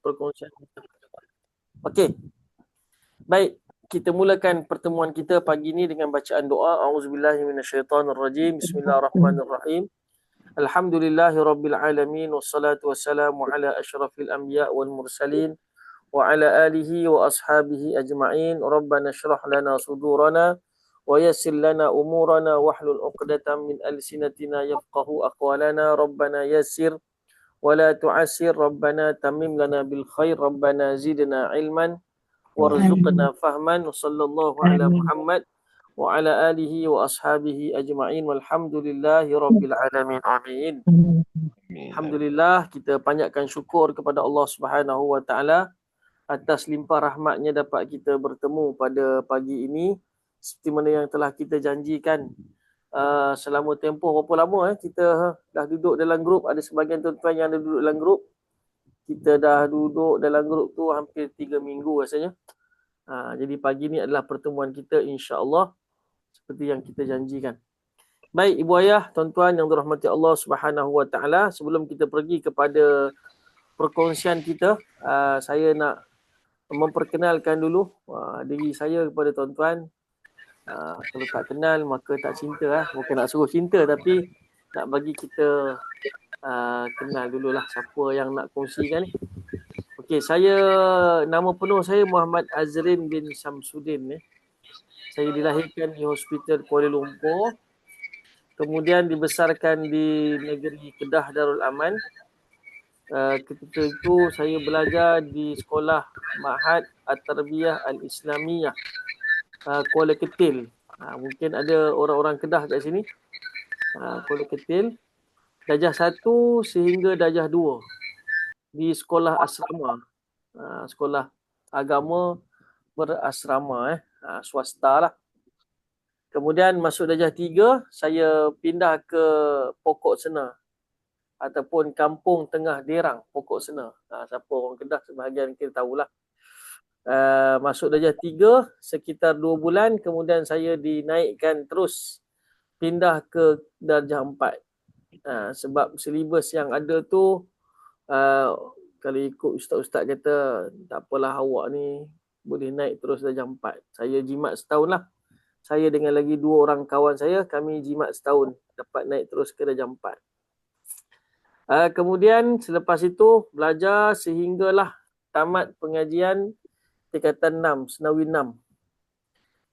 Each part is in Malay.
perkongsian kita. Okey. Baik, kita mulakan pertemuan kita pagi ini dengan bacaan doa. Auzubillahi minasyaitonirrajim. Bismillahirrahmanirrahim. Alhamdulillahirabbil alamin wassalatu wassalamu ala asyrafil anbiya wal mursalin wa ala alihi wa ashabihi ajma'in. Rabbana shrah lana sudurana wa yassir lana umurana wahlul 'uqdatam min alsinatina yafqahu aqwalana. Rabbana yassir wa la tu'assir. Rabbana tammim lana bil khair. Rabbana zidna ilman warzuqna fahman. Sallallahu ala Muhammad wa ala alihi wa ashabihi ajma'in walhamdulillahi rabbil alamin. Amin. Alhamdulillah, kita panjatkan syukur kepada Allah Subhanahu wa taala atas limpah rahmatnya dapat kita bertemu pada pagi ini seperti mana yang telah kita janjikan. Selama tempoh berapa lama kita dah duduk dalam grup. Ada sebahagian tuan-tuan yang ada duduk dalam grup. Kita dah duduk dalam grup tu hampir 3 minggu rasanya. Jadi pagi ni adalah pertemuan kita, insya-Allah, seperti yang kita janjikan. Baik ibu ayah, tuan-tuan yang dirahmati Allah Subhanahu wa taala, sebelum kita pergi kepada perkongsian kita, saya nak memperkenalkan dulu diri saya kepada tuan-tuan. Kalau tak kenal maka tak cinta. Bukan nak suruh cinta, tapi nak bagi kita kenal dululah siapa yang nak kongsikan ni. Okey, nama penuh saya Muhammad Azrin bin Samsudin. Saya dilahirkan di Hospital Kuala Lumpur. Kemudian dibesarkan di negeri Kedah Darul Aman. Ketika itu saya belajar di sekolah Ma'had At-Tarbiyah Al-Islamiyah Kuala Ketil. Mungkin ada orang-orang Kedah kat sini. Kuala Ketil. Darjah 1 sehingga darjah 2 di sekolah asrama. Sekolah agama berasrama, swasta lah. Kemudian masuk darjah 3, saya pindah ke Pokok Sena ataupun Kampung Tengah Derang, Pokok Sena. Siapa orang Kedah sebahagian kita tahulah. Masuk darjah 3 sekitar 2 bulan, kemudian saya dinaikkan terus pindah ke darjah 4. Sebab silibus yang ada tu, kalau ikut ustaz-ustaz kata tak apalah awak ni boleh naik terus darjah 4. Saya jimat setahun lah. Saya dengan lagi 2 orang kawan saya, kami jimat setahun dapat naik terus ke darjah 4. Kemudian selepas itu belajar sehinggalah tamat pengajian tingkatan 6, Senawi 6.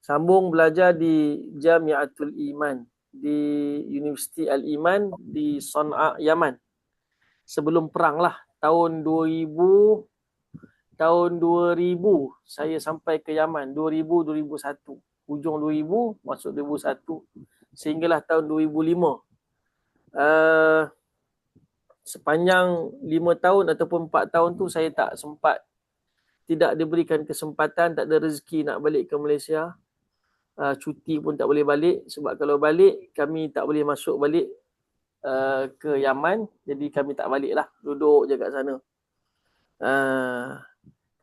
Sambung belajar di Jamiatul Iman, di Universiti Al-Iman di Sana'a, Yaman. Sebelum perang lah, tahun 2000 saya sampai ke Yaman, 2000-2001. Hujung 2000 masuk 2001 sehinggalah tahun 2005. Sepanjang 5 tahun ataupun 4 tahun tu saya tak sempat, tidak diberikan kesempatan, tak ada rezeki nak balik ke Malaysia. Cuti pun tak boleh balik, sebab kalau balik kami tak boleh masuk balik ke Yaman. Jadi kami tak balik lah, duduk je kat sana.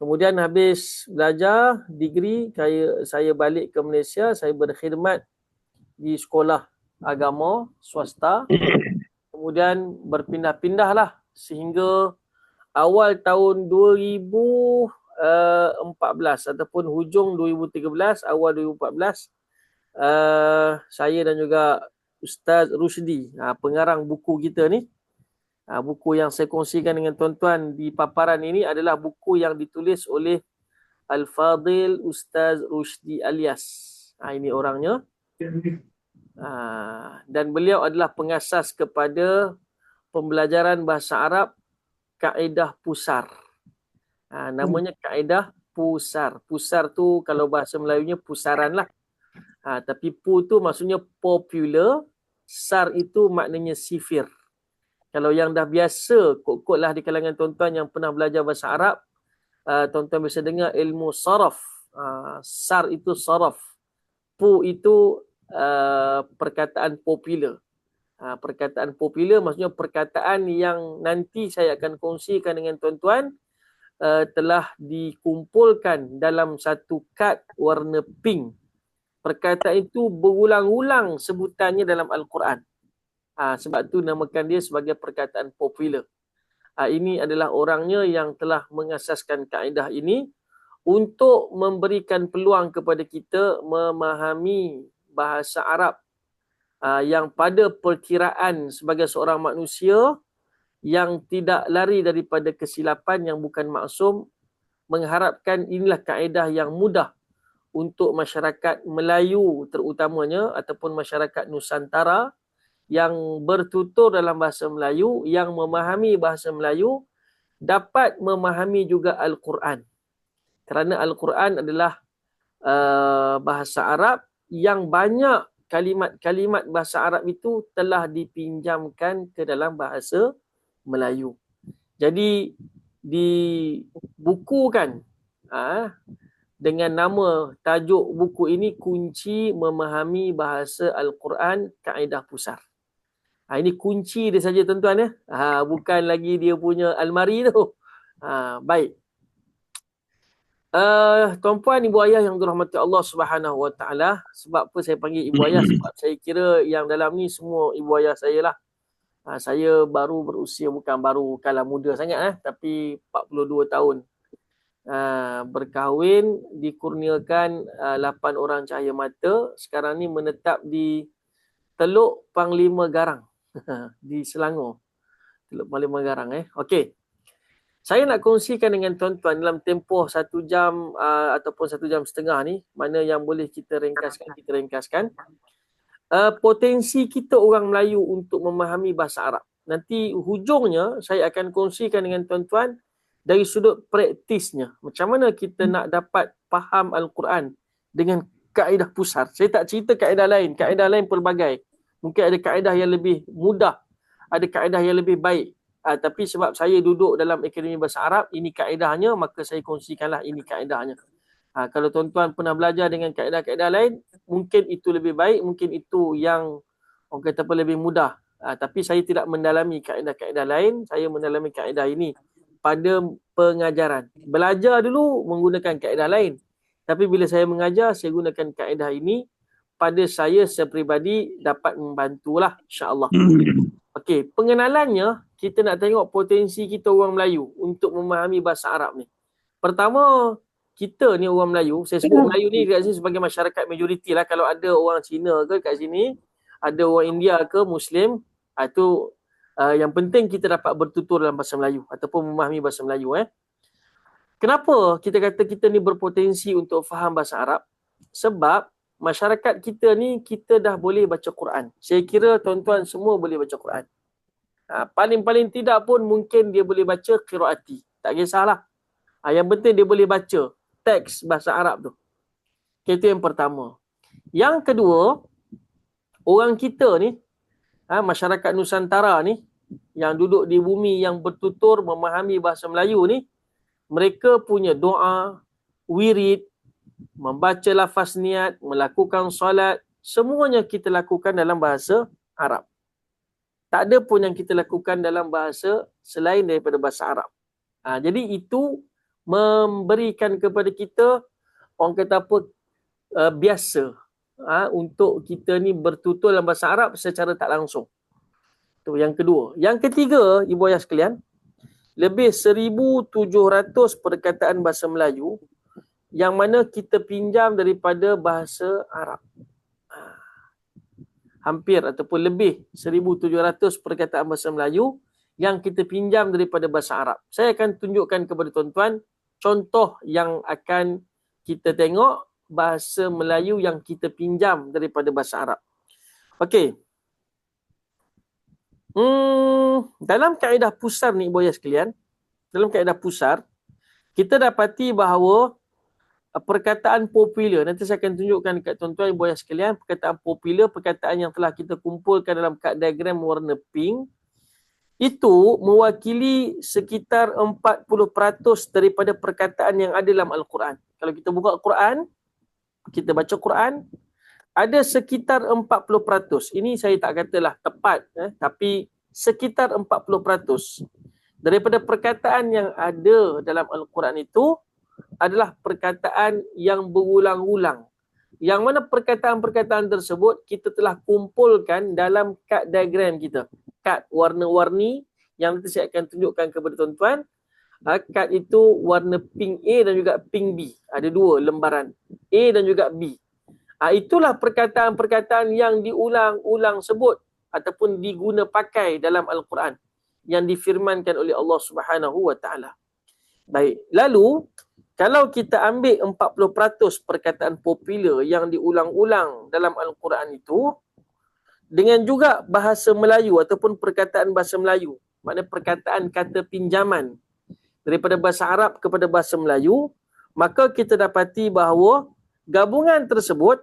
Kemudian habis belajar degree, saya balik ke Malaysia. Saya berkhidmat di sekolah agama swasta. Kemudian berpindah-pindah lah sehingga awal tahun 2014 ataupun hujung 2013, awal 2014, saya dan juga Ustaz Rusdi, pengarang buku kita ni, buku yang saya kongsikan dengan tuan-tuan di paparan ini adalah buku yang ditulis oleh Al-Fadil Ustaz Rusdi Alias. Ini orangnya. Dan beliau adalah pengasas kepada pembelajaran bahasa Arab kaedah pusar. Namanya kaedah pusar. Pusar tu kalau bahasa Melayunya pusaran lah. Tapi pu tu maksudnya popular. Sar itu maknanya sifir. Kalau yang dah biasa, kot-kot lah di kalangan tuan-tuan yang pernah belajar bahasa Arab, tuan-tuan bisa dengar ilmu saraf. Sar itu saraf. Pu itu perkataan popular. Perkataan popular maksudnya perkataan yang nanti saya akan kongsikan dengan tuan-tuan telah dikumpulkan dalam satu kad warna pink. Perkataan itu berulang-ulang sebutannya dalam Al-Quran. Sebab tu namakan dia sebagai perkataan popular. Ini adalah orangnya yang telah mengasaskan kaedah ini untuk memberikan peluang kepada kita memahami bahasa Arab yang pada perkiraan sebagai seorang manusia yang tidak lari daripada kesilapan, yang bukan maksum, mengharapkan inilah kaedah yang mudah untuk masyarakat Melayu terutamanya ataupun masyarakat Nusantara yang bertutur dalam bahasa Melayu, yang memahami bahasa Melayu, dapat memahami juga Al-Quran. Kerana Al-Quran adalah bahasa Arab yang banyak kalimat-kalimat bahasa Arab itu telah dipinjamkan ke dalam bahasa Melayu. Jadi dibukukan dengan nama tajuk buku ini, Kunci Memahami Bahasa Al-Quran Kaedah Pusar. Ini kunci dia saja tuan-tuan ya. Bukan lagi dia punya almari tu. Baik. Tuan-puan, ibu ayah yang dirahmati Allah Subhanahu Wa Taala, sebab apa saya panggil ibu ayah? Sebab saya kira yang dalam ni semua ibu ayah saya lah. Saya baru berusia, bukan baru kalah muda sangat tapi 42 tahun. Berkahwin, dikurniakan 8 orang cahaya mata. Sekarang ni menetap di Teluk Panglima Garang di Selangor. Teluk Panglima Garang. Okey. Saya nak kongsikan dengan tuan-tuan dalam tempoh 1 jam ataupun 1 jam setengah ni, mana yang boleh kita ringkaskan. Potensi kita orang Melayu untuk memahami bahasa Arab. Nanti hujungnya saya akan kongsikan dengan tuan-tuan dari sudut praktisnya. Macam mana kita nak dapat faham Al-Quran dengan kaedah pusar. Saya tak cerita kaedah lain. Kaedah lain pelbagai. Mungkin ada kaedah yang lebih mudah. Ada kaedah yang lebih baik. Tapi sebab saya duduk dalam Akademi Bahasa Arab, ini kaedahnya, maka saya kongsikanlah ini kaedahnya. Kalau tuan-tuan pernah belajar dengan kaedah-kaedah lain, mungkin itu lebih baik, mungkin itu yang orang kata apa, lebih mudah. Tapi saya tidak mendalami kaedah-kaedah lain, saya mendalami kaedah ini pada pengajaran. Belajar dulu menggunakan kaedah lain. Tapi bila saya mengajar, saya gunakan kaedah ini, pada saya sepribadi dapat membantulah, insya-Allah. Okey, pengenalannya, kita nak tengok potensi kita orang Melayu untuk memahami bahasa Arab ni. Pertama, kita ni orang Melayu, saya sebut Melayu ni kat sini sebagai masyarakat majoriti lah. Kalau ada orang Cina ke kat sini, ada orang India ke, Muslim, itu yang penting kita dapat bertutur dalam bahasa Melayu ataupun memahami bahasa Melayu. Kenapa kita kata kita ni berpotensi untuk faham bahasa Arab? Sebab masyarakat kita ni, kita dah boleh baca Quran. Saya kira tuan-tuan semua boleh baca Quran. Paling-paling tidak pun mungkin dia boleh baca qiraati. Tak kisahlah. Yang penting dia boleh baca teks bahasa Arab tu. Itu yang pertama. Yang kedua, orang kita ni, masyarakat Nusantara ni, yang duduk di bumi yang bertutur memahami bahasa Melayu ni, mereka punya doa, wirid, membaca lafaz niat, melakukan solat, semuanya kita lakukan dalam bahasa Arab. Tak ada pun yang kita lakukan dalam bahasa selain daripada bahasa Arab. Jadi itu memberikan kepada kita, orang kata apa, biasa untuk kita ni bertutur dalam bahasa Arab secara tak langsung. Itu yang kedua. Yang ketiga, ibu ayah sekalian, lebih 1,700 perkataan bahasa Melayu yang mana kita pinjam daripada bahasa Arab. Hampir ataupun lebih 1,700 perkataan bahasa Melayu yang kita pinjam daripada bahasa Arab. Saya akan tunjukkan kepada tuan-tuan contoh yang akan kita tengok bahasa Melayu yang kita pinjam daripada bahasa Arab. Okey. Dalam kaedah pusar ni, ibu ayah sekalian, dalam kaedah pusar, kita dapati bahawa perkataan popular, nanti saya akan tunjukkan dekat tuan-tuan ibu ayah sekalian, perkataan popular, perkataan yang telah kita kumpulkan dalam kad diagram warna pink, itu mewakili sekitar 40% daripada perkataan yang ada dalam Al-Quran. Kalau kita buka Al-Quran, kita baca Quran, ada sekitar 40%. Ini saya tak katalah tepat, tapi sekitar 40% daripada perkataan yang ada dalam Al-Quran itu adalah perkataan yang berulang-ulang. Yang mana perkataan-perkataan tersebut kita telah kumpulkan dalam kad diagram kita. Kad warna-warni Yang nanti saya akan tunjukkan kepada tuan-tuan. Kad itu warna pink A dan juga pink B. Ada dua lembaran, A dan juga B. Itulah perkataan-perkataan yang diulang-ulang sebut ataupun diguna pakai dalam Al-Quran yang difirmankan oleh Allah Subhanahu wa taala. Baik, lalu kalau kita ambil 40% perkataan popular yang diulang-ulang dalam Al-Quran itu dengan juga bahasa Melayu ataupun perkataan bahasa Melayu, maknanya perkataan kata pinjaman daripada bahasa Arab kepada bahasa Melayu, maka kita dapati bahawa gabungan tersebut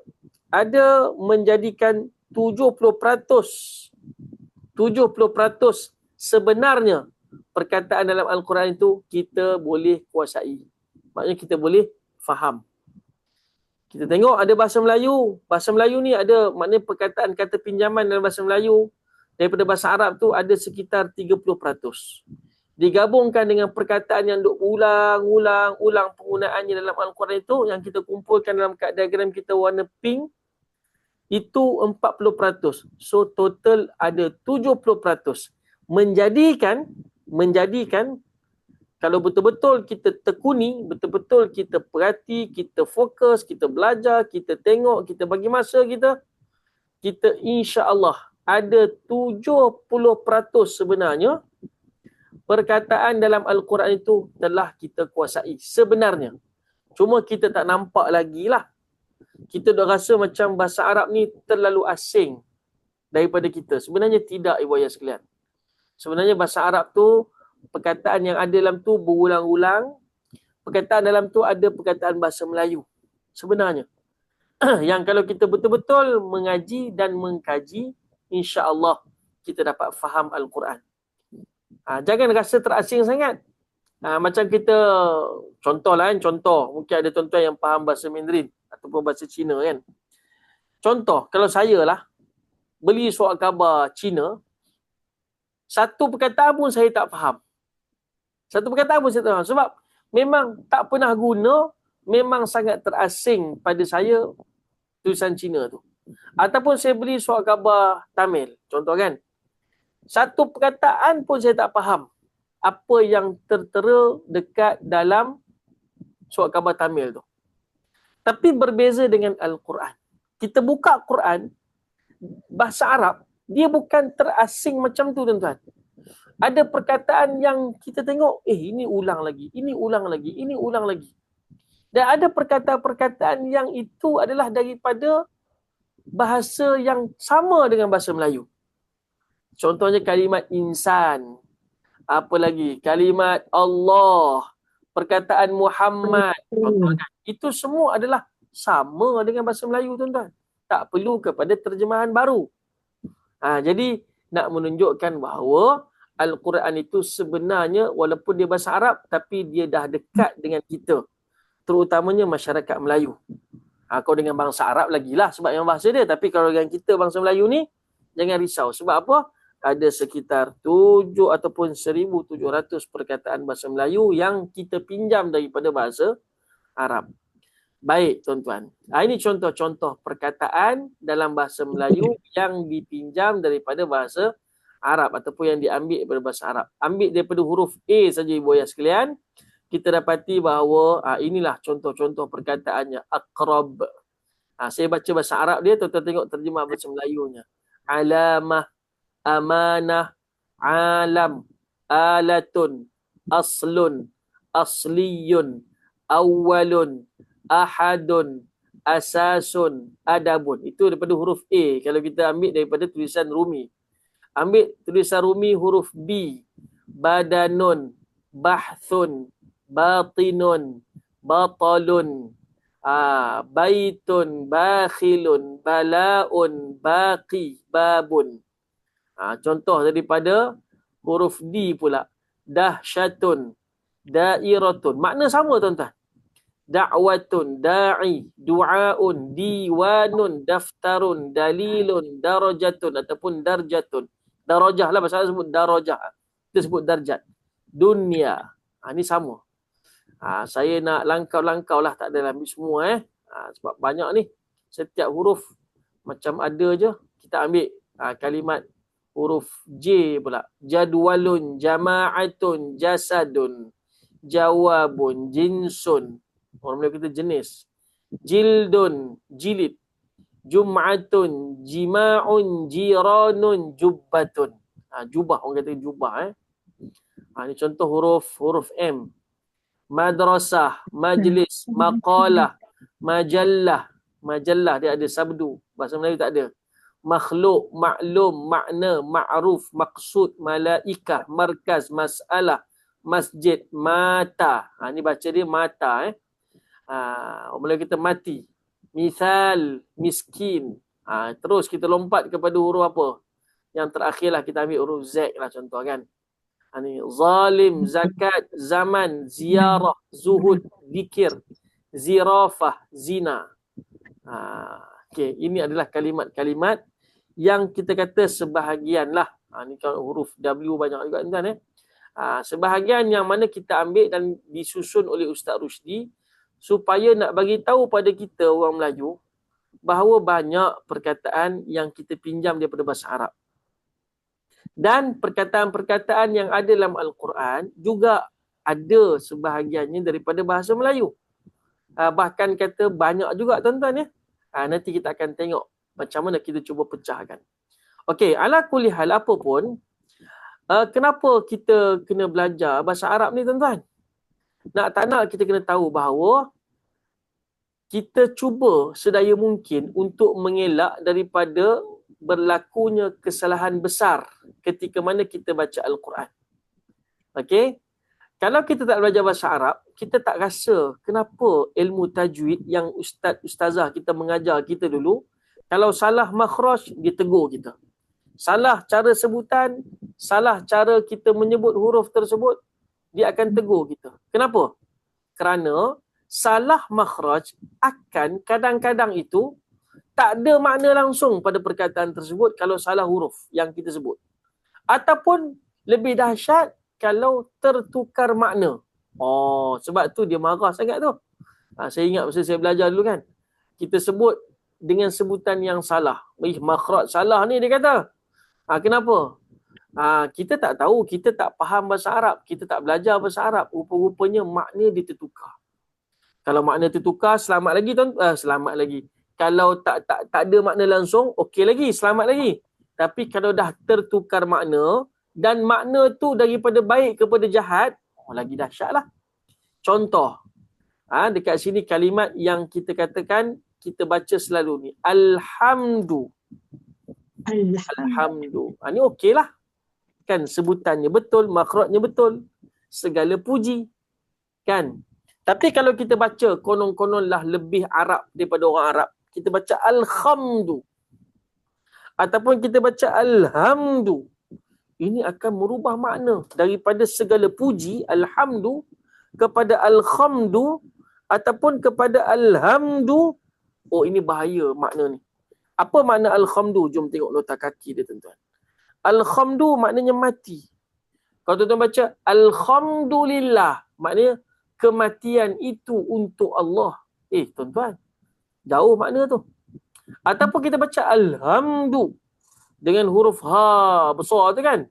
ada menjadikan 70% sebenarnya perkataan dalam Al-Quran itu kita boleh kuasai. Maknanya kita boleh faham. Kita tengok ada bahasa Melayu. Bahasa Melayu ni ada maknanya perkataan kata pinjaman dalam bahasa Melayu daripada bahasa Arab tu ada sekitar 30%. Digabungkan dengan perkataan yang duk ulang penggunaannya dalam Al-Quran itu yang kita kumpulkan dalam kad diagram kita warna pink itu 40%. So total ada 70%. Menjadikan kalau betul-betul kita tekuni, betul-betul kita perhati, kita fokus, kita belajar, kita tengok, kita bagi masa kita insya-Allah ada 70% sebenarnya perkataan dalam Al-Quran itu telah kita kuasai sebenarnya. Cuma kita tak nampak lagi lah. Kita dah rasa macam bahasa Arab ni terlalu asing daripada kita. Sebenarnya tidak, ibu ayah sekalian. Sebenarnya bahasa Arab tu perkataan yang ada dalam tu berulang-ulang. Perkataan dalam tu ada perkataan bahasa Melayu. Sebenarnya. Yang kalau kita betul-betul mengaji dan mengkaji, insya-Allah kita dapat faham Al-Quran. Jangan rasa terasing sangat. Macam kita, contoh, mungkin ada tuan-tuan yang faham bahasa Mandarin ataupun bahasa Cina kan. Contoh, kalau saya lah beli surat khabar Cina, satu perkataan pun saya tak faham. Sebab memang tak pernah guna, memang sangat terasing pada saya tulisan Cina tu. Ataupun saya beli surat khabar Tamil, contoh kan. Satu perkataan pun saya tak faham apa yang tertera dekat dalam surat khabar Tamil tu. Tapi berbeza dengan Al-Quran. Kita buka Quran, bahasa Arab, dia bukan terasing macam tu tuan-tuan. Ada perkataan yang kita tengok, ini ulang lagi. Dan ada perkataan-perkataan yang itu adalah daripada bahasa yang sama dengan bahasa Melayu. Contohnya kalimat insan. Apa lagi? Kalimat Allah. Perkataan Muhammad. Contohnya. Itu semua adalah sama dengan bahasa Melayu tuan-tuan. Tak perlu kepada terjemahan baru. Jadi nak menunjukkan bahawa Al-Quran itu sebenarnya walaupun dia bahasa Arab tapi dia dah dekat dengan kita. Terutamanya masyarakat Melayu. Kalau dengan bangsa Arab lagilah sebab yang bahasa dia. Tapi kalau dengan kita bangsa Melayu ni, jangan risau. Sebab apa? Ada sekitar 7 ataupun 1,700 perkataan bahasa Melayu yang kita pinjam daripada bahasa Arab. Baik tuan-tuan. Ini contoh-contoh perkataan dalam bahasa Melayu yang dipinjam daripada bahasa Arab ataupun yang diambil daripada bahasa Arab. Ambil daripada huruf A saja ibu ayah sekalian. Kita dapati bahawa inilah contoh-contoh perkataannya. Aqrab. Saya baca bahasa Arab dia, tuan-tuan tengok terjemah bahasa Melayunya. Alamah, amanah, alam, alatun, aslun, asliyun, awalun, ahadun, asasun, adabun. Itu daripada huruf A. Kalau kita ambil daripada tulisan Rumi. Ambil tulisan Rumi huruf B. Badanun, bahthun, batinun, batalun, baitun, bakhilun, balaun, baqi, babun. Contoh daripada huruf D pula. Dahsyatun, dairatun. Makna sama tuan-tuan. Da'watun, da'i, du'aun, diwanun, daftarun, dalilun, darajatun ataupun darjatun. Darajah lah bahasa Arab sebut darajah. Kita sebut darjat. Dunia. Ini sama. Saya nak langkau-langkau lah, tak ada ambil semua sebab banyak ni. Setiap huruf macam ada je. Kita ambil kalimat Huruf J pula. Jadwalun, jama'atun, jasadun, jawabun, jinsun. Orang Melayu kata jenis. Jildun, jilid. Jum'atun, jima'un, jiranun, jubbatun. Jubah, orang kata jubah. Ini contoh huruf M. Madrasah, majlis, maqalah, majallah. Majallah dia ada sabdu. Bahasa Melayu tak ada. Makhluk, maklum, makna, ma'ruf, maksud, malaikah, markaz, masalah, masjid, mata. Ini baca dia mata. Orang Melayu kita mati. Misal, miskin. Terus kita lompat kepada huruf apa? Yang terakhir lah kita ambil huruf Z lah contoh kan. Ini zalim, zakat, zaman, ziarah, zuhud, zikir, zirafah, zina. Okay, ini adalah kalimat-kalimat yang kita kata sebahagian lah. Ni kalau huruf W banyak juga tuan sebahagian yang mana kita ambil dan disusun oleh Ustaz Rusdi supaya nak bagi tahu pada kita orang Melayu bahawa banyak perkataan yang kita pinjam daripada bahasa Arab. Dan perkataan-perkataan yang ada dalam Al-Quran juga ada sebahagiannya daripada bahasa Melayu. Bahkan kata banyak juga tuan-tuan ya. Nanti kita akan tengok macam mana kita cuba pecahkan. Okey, ala kulli hal apa pun, kenapa kita kena belajar bahasa Arab ni tuan-tuan? Nak tak nak kita kena tahu bahawa kita cuba sedaya mungkin untuk mengelak daripada berlakunya kesalahan besar ketika mana kita baca Al-Quran. Okey? Kalau kita tak belajar bahasa Arab, kita tak rasa kenapa ilmu tajwid yang ustazah kita mengajar kita dulu, kalau salah makhraj, dia tegur kita. Salah cara sebutan, salah cara kita menyebut huruf tersebut, dia akan tegur kita. Kenapa? Kerana salah makhraj akan kadang-kadang itu tak ada makna langsung pada perkataan tersebut kalau salah huruf yang kita sebut. Ataupun lebih dahsyat kalau tertukar makna. Sebab tu dia marah sangat tu. Saya ingat masa saya belajar dulu kan. Kita sebut dengan sebutan yang salah. Makhraj salah ni dia kata. Kenapa? Kita tak tahu, kita tak faham bahasa Arab, kita tak belajar bahasa Arab. Rupa-rupanya makna dia tertukar. Kalau makna tertukar, selamat lagi selamat lagi. Kalau tak ada makna langsung, okey lagi, selamat lagi. Tapi kalau dah tertukar makna dan makna tu daripada baik kepada jahat, lagi dahsyat lah. Contoh, dekat sini kalimat yang kita katakan, kita baca selalu ni. Alhamdu. Ni okey lah. Kan sebutannya betul, makhrajnya betul. Segala puji. Kan? Tapi kalau kita baca konon-kononlah lebih Arab daripada orang Arab, kita baca Alhamdu. Ataupun kita baca Alhamdu. Ini akan merubah makna daripada segala puji, Alhamdu, kepada Alhamdu, ataupun kepada Alhamdu. Ini bahaya makna ni. Apa makna Alhamdu? Jom tengok nota kaki dia tuan-tuan. Alhamdu maknanya mati. Kalau tuan-tuan baca Alhamdulillah, maknanya kematian itu untuk Allah. Tuan-tuan, jauh makna tu. Ataupun kita baca Alhamdu dengan huruf Ha besar tu kan,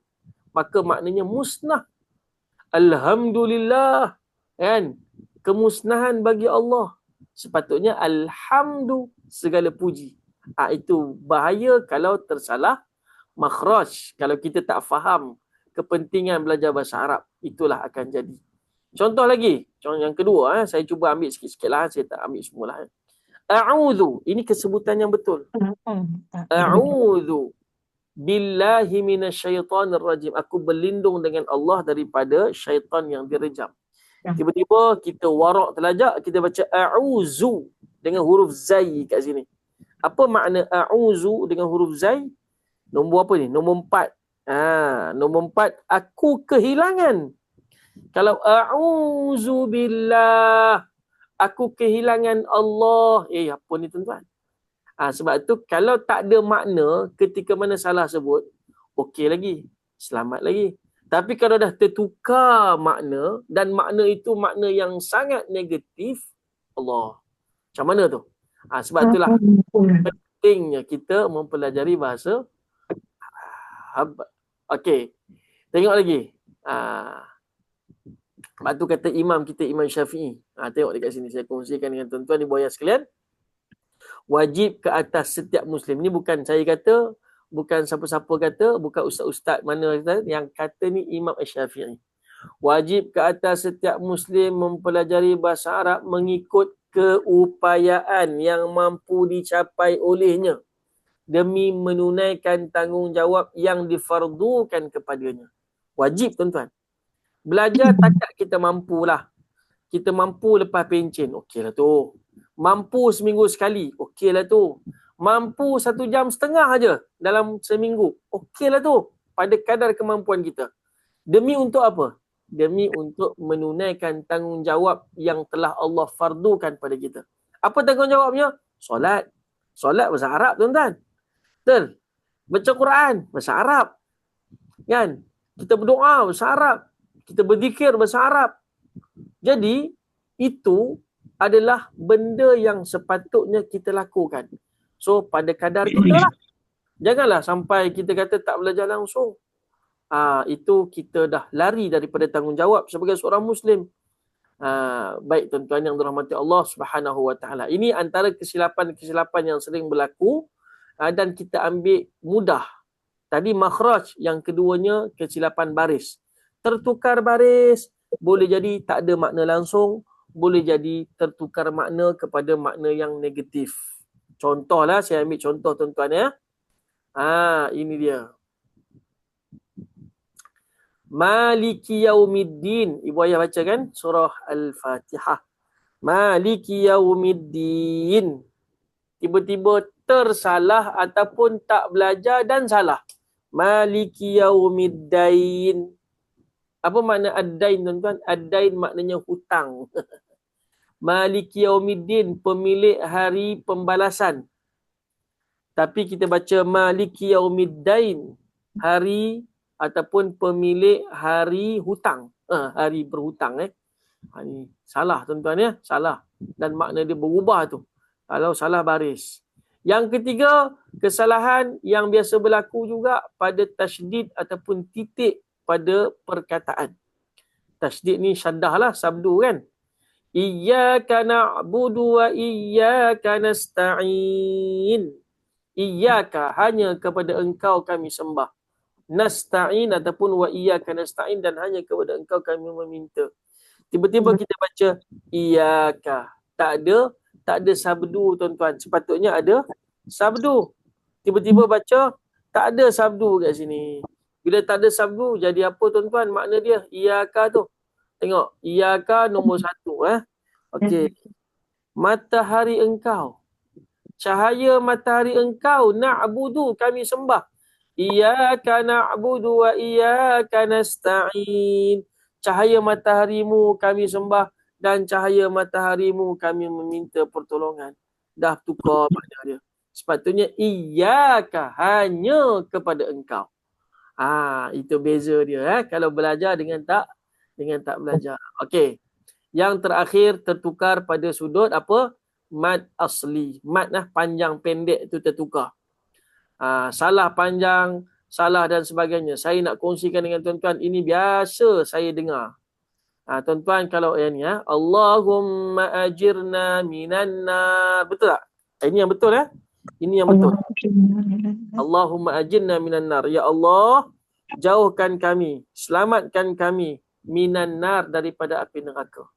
maka maknanya musnah. Alhamdulillah, kan? Kemusnahan bagi Allah. Sepatutnya Alhamdu, segala puji. Itu bahaya kalau tersalah makhraj. Kalau kita tak faham kepentingan belajar bahasa Arab, itulah akan jadi. Contoh lagi, contoh yang kedua, saya cuba ambil sikit-sikit lah, saya tak ambil semua lah. A'udhu, ini kesebutan yang betul. A'udhu billahi minasyaitanir rajim. Aku berlindung dengan Allah daripada syaitan yang direjam. Tiba-tiba kita warak telajak, kita baca a'uzu dengan huruf zai kat sini. Apa makna a'uzu dengan huruf zai? Nombor apa ni? Nombor 4. Nombor 4, aku kehilangan. Kalau a'uzu billah, aku kehilangan Allah. Apa ni tuan-tuan? Sebab tu kalau tak ada makna ketika mana salah sebut, okey lagi, selamat lagi. Tapi kalau dah tertukar makna dan makna itu makna yang sangat negatif, Allah, macam mana tu? Sebab itulah pentingnya kita mempelajari bahasa Okey. Tengok lagi. Lepas tu kata imam kita, Imam Syafi'i. Tengok dekat sini. Saya kongsikan dengan tuan-tuan ibu ayah sekalian. Wajib ke atas setiap Muslim. Ini bukan saya kata, bukan siapa-siapa kata, bukan ustaz-ustaz mana kata, yang kata ni Imam Syafi'i. Wajib ke atas setiap Muslim mempelajari bahasa Arab mengikut keupayaan yang mampu dicapai olehnya demi menunaikan tanggungjawab yang difardukan kepadanya. Wajib tuan-tuan. Belajar takat kita mampulah. Kita mampu lepas pencen, okeylah tu. Mampu seminggu sekali, okeylah tu. Mampu 1 jam setengah aja dalam seminggu, okeylah tu. Pada kadar kemampuan kita. Demi untuk apa? Demi untuk menunaikan tanggungjawab yang telah Allah fardukan pada kita. Apa tanggungjawabnya? Solat. Solat bahasa Arab tuan-tuan. Betul? Baca Quran bahasa Arab. Kan? Kita berdoa bahasa Arab. Kita berzikir bahasa Arab. Jadi, itu adalah benda yang sepatutnya kita lakukan. So, pada kadar kita lah. Janganlah sampai kita kata tak belajar langsung. Itu kita dah lari daripada tanggungjawab sebagai seorang Muslim. Baik tuan-tuan yang dirahmati Allah Subhanahu Wa Taala. Ini antara kesilapan-kesilapan yang sering berlaku dan kita ambil mudah. Tadi makhraj, yang keduanya kesilapan baris. Tertukar baris, boleh jadi tak ada makna langsung, boleh jadi tertukar makna kepada makna yang negatif. Contohlah, saya ambil contoh tuan-tuan ya. Ini dia. Maliki yaumiddin. Ibu ayah baca kan surah Al-Fatihah. Maliki yaumiddin. Tiba-tiba tersalah ataupun tak belajar dan salah. Maliki yaumiddain. Apa makna ad-dain tuan-tuan? Ad-dain maknanya hutang. Maliki yaumiddin, pemilik hari pembalasan. Tapi kita baca Maliki yaumiddain, hari ataupun pemilik hari hutang. Hari berhutang. Ini salah tuan-tuan ya. Salah. Dan makna dia berubah tu. Kalau salah baris. Yang ketiga, kesalahan yang biasa berlaku juga pada tasydid ataupun titik pada perkataan. Tasydid ni syaddah lah, sabdu kan. Iyyaka na'budu wa iyyaka nasta'in. Iyyaka, hanya kepada engkau kami sembah. Nasta'in ataupun wa iyyaka nasta'in, dan hanya kepada engkau kami meminta. Tiba-tiba kita baca iyyaka. Tak ada sabdu tuan-tuan. Sepatutnya ada sabdu. Tiba-tiba baca tak ada sabdu kat sini. Bila tak ada sabdu, jadi apa tuan-tuan makna dia? Iyyaka tu. Tengok, iyyaka nombor 1. Okey. Matahari engkau. Cahaya matahari engkau. Na'budu, kami sembah. Iyyaka na'budu wa iyyaka nasta'in. Cahaya mataharimu kami sembah dan cahaya mataharimu kami meminta pertolongan. Dah tukar makna dia. Sepatutnya iyyaka, hanya kepada engkau. Itu beza dia kalau belajar dengan tak belajar. Okey. Yang terakhir tertukar pada sudut apa? Mad asli. Mad panjang pendek tu tertukar. Salah panjang, salah dan sebagainya. Saya nak kongsikan dengan tuan-tuan, ini biasa saya dengar. Tuan-tuan kalau yang ni Allahumma ajirna minan nar. Betul tak? Ini yang betul Ini yang betul. Allahumma ajirna minan nar. Ya Allah, jauhkan kami, selamatkan kami minan nar, daripada api neraka.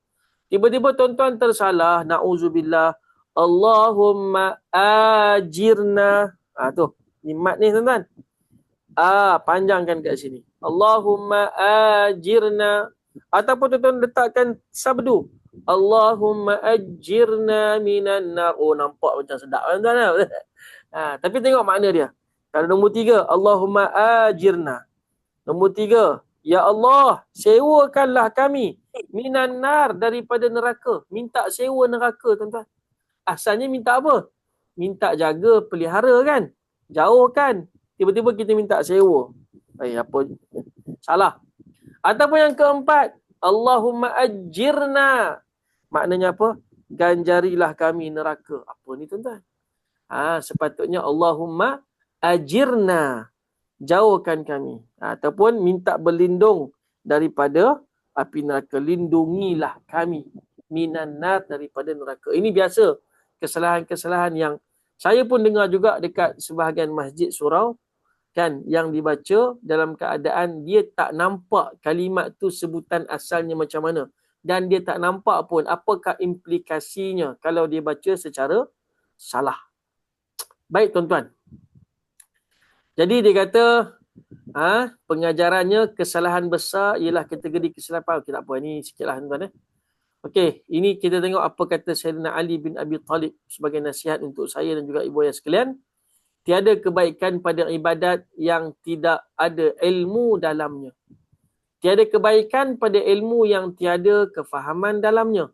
Tiba-tiba tuan-tuan tersalah, na'udzubillah. Allahumma ajirna. Tu, ni mat ni tuan-tuan. Panjangkan kat sini. Allahumma ajirna. Ataupun tuan-tuan letakkan sabdu. Allahumma ajirna minan nar. Nampak macam sedap tuan-tuan. Tapi tengok makna dia. Kalau nombor 3, Allahumma ajirna. Nombor 3, ya Allah, sewakanlah kami minan nar, daripada neraka. Minta sewa neraka tuan-tuan. Asalnya minta apa? Minta jaga, pelihara kan? Jauhkan. Tiba-tiba kita minta sewa. Apa? Salah. Ataupun yang keempat, Allahumma ajirna. Maknanya apa? Ganjarilah kami neraka. Apa ni tuan-tuan? Sepatutnya Allahumma ajirna. jauhkan kami. Ataupun minta berlindung daripada api neraka. Lindungilah kami minan nar, daripada neraka. Ini biasa kesalahan-kesalahan yang saya pun dengar juga dekat sebahagian masjid surau, kan, yang dibaca dalam keadaan dia tak nampak kalimat tu sebutan asalnya macam mana, dan dia tak nampak pun apakah implikasinya kalau dia baca secara salah. Baik tuan-tuan. Jadi dia kata pengajarannya kesalahan besar ialah kategori kesilapan. Okey, tak apa, ini sikitlah tuan-tuan. Okey, ini kita tengok apa kata Sayyidina Ali bin Abi Talib sebagai nasihat untuk saya dan juga ibu ayah sekalian. Tiada kebaikan pada ibadat yang tidak ada ilmu dalamnya. Tiada kebaikan pada ilmu yang tiada kefahaman dalamnya.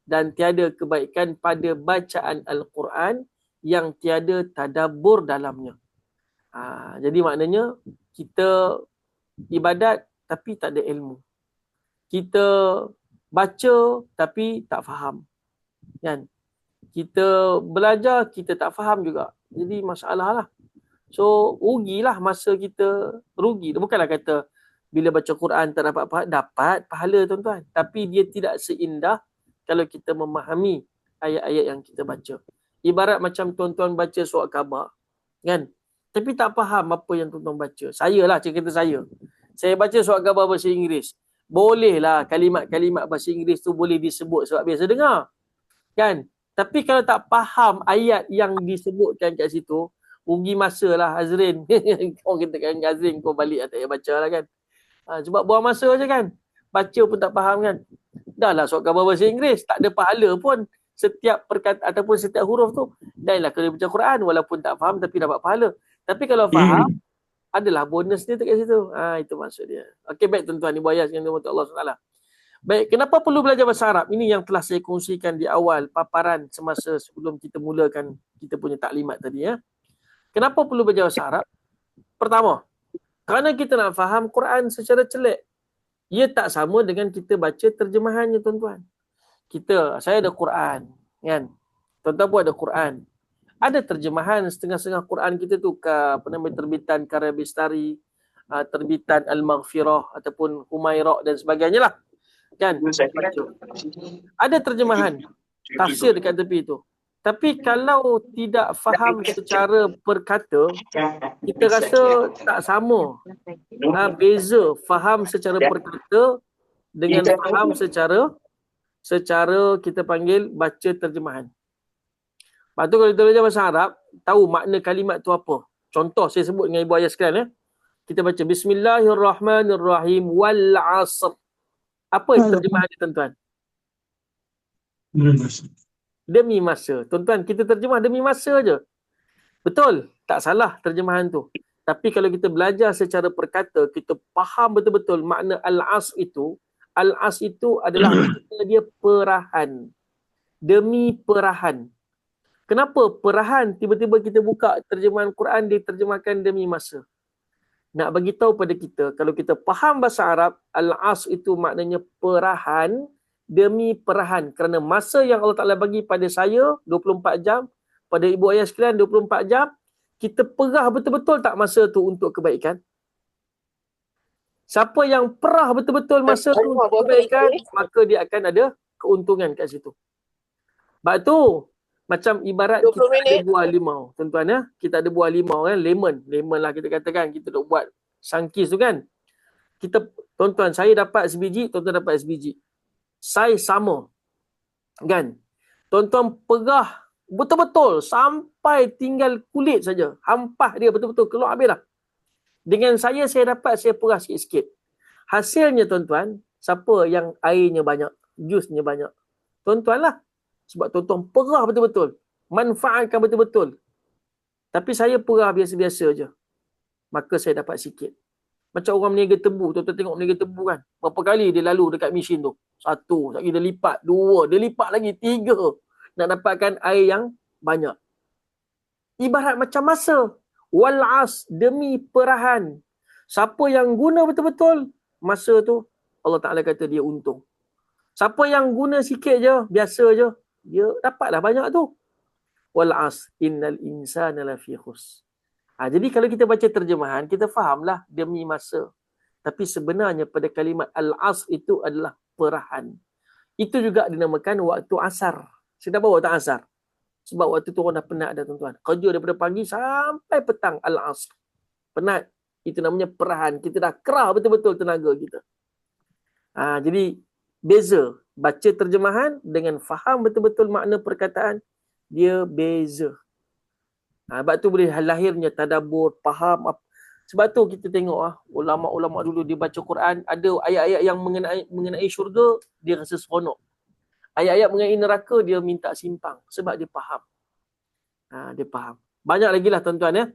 Dan tiada kebaikan pada bacaan Al-Quran yang tiada tadabbur dalamnya. Jadi maknanya kita ibadat tapi tak ada ilmu. Kita baca tapi tak faham. Kan? Kita belajar, kita tak faham juga. Jadi masalah lah. So, rugilah masa kita, rugi. Bukanlah kata bila baca Quran tak dapat pahala. Dapat pahala tuan-tuan. Tapi dia tidak seindah kalau kita memahami ayat-ayat yang kita baca. Ibarat macam tuan-tuan baca surat khabar. Kan? Tapi tak faham apa yang tuan-tuan baca. Saya lah, cerita saya. Saya baca surat khabar bahasa Inggeris. Bolehlah kalimat-kalimat bahasa Inggeris tu boleh disebut sebab biasa dengar. Kan? Tapi kalau tak faham ayat yang disebutkan kat situ, rugi masa lah Azrin. Kau katakan Azrin, kau balik tak payah baca lah kan. Sebab buang masa je kan. Baca pun tak faham kan. Dah lah surat khabar bahasa Inggeris. Tak ada pahala pun setiap perkataan ataupun setiap huruf tu. Dan lah kena baca Quran walaupun tak faham tapi dapat pahala. Tapi kalau faham, adalah bonus dia dekat situ. Itu maksud dia. Okey, baik tuan-tuan. Ibu ayah yang dirahmati Allah SWT. Baik, kenapa perlu belajar bahasa Arab? Ini yang telah saya kongsikan di awal paparan semasa sebelum kita mulakan kita punya taklimat tadi ya. Kenapa perlu belajar bahasa Arab? Pertama, kerana kita nak faham Quran secara celik. Ia tak sama dengan kita baca terjemahannya tuan-tuan. Saya ada Quran, kan? Tuan-tuan pun ada Quran. Ada terjemahan setengah-setengah Quran kita tu terbitan Karya Bestari, terbitan Al-Maghfirah ataupun Humairah dan sebagainya lah. Kan? Ada terjemahan tafsir dekat tepi tu. Tapi kalau tidak faham secara perkata, kita rasa tak sama. Beza faham secara perkata dengan faham secara kita panggil baca terjemahan. Lepas tu kalau kita belajar bahasa Arab, tahu makna kalimat tu apa. Contoh saya sebut dengan ibu ayah sekalian. Kita baca Bismillahirrahmanirrahim wal 'asr. Apa terjemahan dia tuan-tuan? Demi masa. Tuan-tuan, kita terjemah demi masa je. Betul, tak salah terjemahan tu. Tapi kalau kita belajar secara perkata, kita faham betul-betul makna al-'asr itu. Al-'asr itu adalah makna dia perahan. Demi perahan. Kenapa perahan? Tiba-tiba kita buka terjemahan Quran, diterjemahkan demi masa. Nak bagi tahu pada kita, kalau kita faham bahasa Arab, al-'asr itu maknanya perahan demi perahan. Kerana masa yang Allah Ta'ala bagi pada saya, 24 jam, pada ibu ayah sekalian, 24 jam, kita perah betul-betul tak masa tu untuk kebaikan? Siapa yang perah betul-betul masa tu untuk kebaikan, maka dia akan ada keuntungan kat situ. Sebab tu, macam ibarat kita ada buah limau. Tuan-tuan ya, kita ada buah limau kan, lemon lah kita katakan, kita nak buat sangkis tu kan. Tuan-tuan, saya dapat sebiji, tuan-tuan dapat sebiji. Saiz sama. Kan? Tuan-tuan perah betul-betul sampai tinggal kulit saja. Hampah dia betul-betul keluar habis dah. Dengan saya dapat, saya perah sikit-sikit. Hasilnya tuan-tuan, siapa yang airnya banyak, jusnya banyak? Tuan-tuan lah. Sebab tuan-tuan perah betul-betul. Manfaatkan betul-betul. Tapi saya perah biasa-biasa je. Maka saya dapat sikit. Macam orang meniaga tebu. Tuan-tuan tengok meniaga tebu kan. Berapa kali dia lalu dekat mesin tu. 1. Lagi dia lipat. 2. Dia lipat lagi 3. Nak dapatkan air yang banyak. Ibarat macam masa. Wal'as, demi perahan. Siapa yang guna betul-betul masa tu, Allah Ta'ala kata dia untung. Siapa yang guna sikit je, biasa je, dia dapatlah banyak tu. Wal'as, innal insana lafi khus. Jadi kalau kita baca terjemahan, kita fahamlah demi masa. Tapi sebenarnya pada kalimat al-asr itu adalah perahan. Itu juga dinamakan waktu asar. Saya dah bawa waktu asar. Sebab waktu tu orang dah penat dah tuan-tuan. Kerja daripada pagi sampai petang al-asr. Penat. Itu namanya perahan. Kita dah kerah betul-betul tenaga kita. Jadi beza. Baca terjemahan dengan faham betul-betul makna perkataan. Dia beza. Sebab tu boleh lahirnya tadabbur, faham. Sebab tu kita tengok ulama-ulama dulu dia baca Quran, ada ayat-ayat yang mengenai syurga, dia rasa seronok. Ayat-ayat mengenai neraka, dia minta simpang. Sebab dia faham. Dia faham. Banyak lagi lah tuan-tuan ya.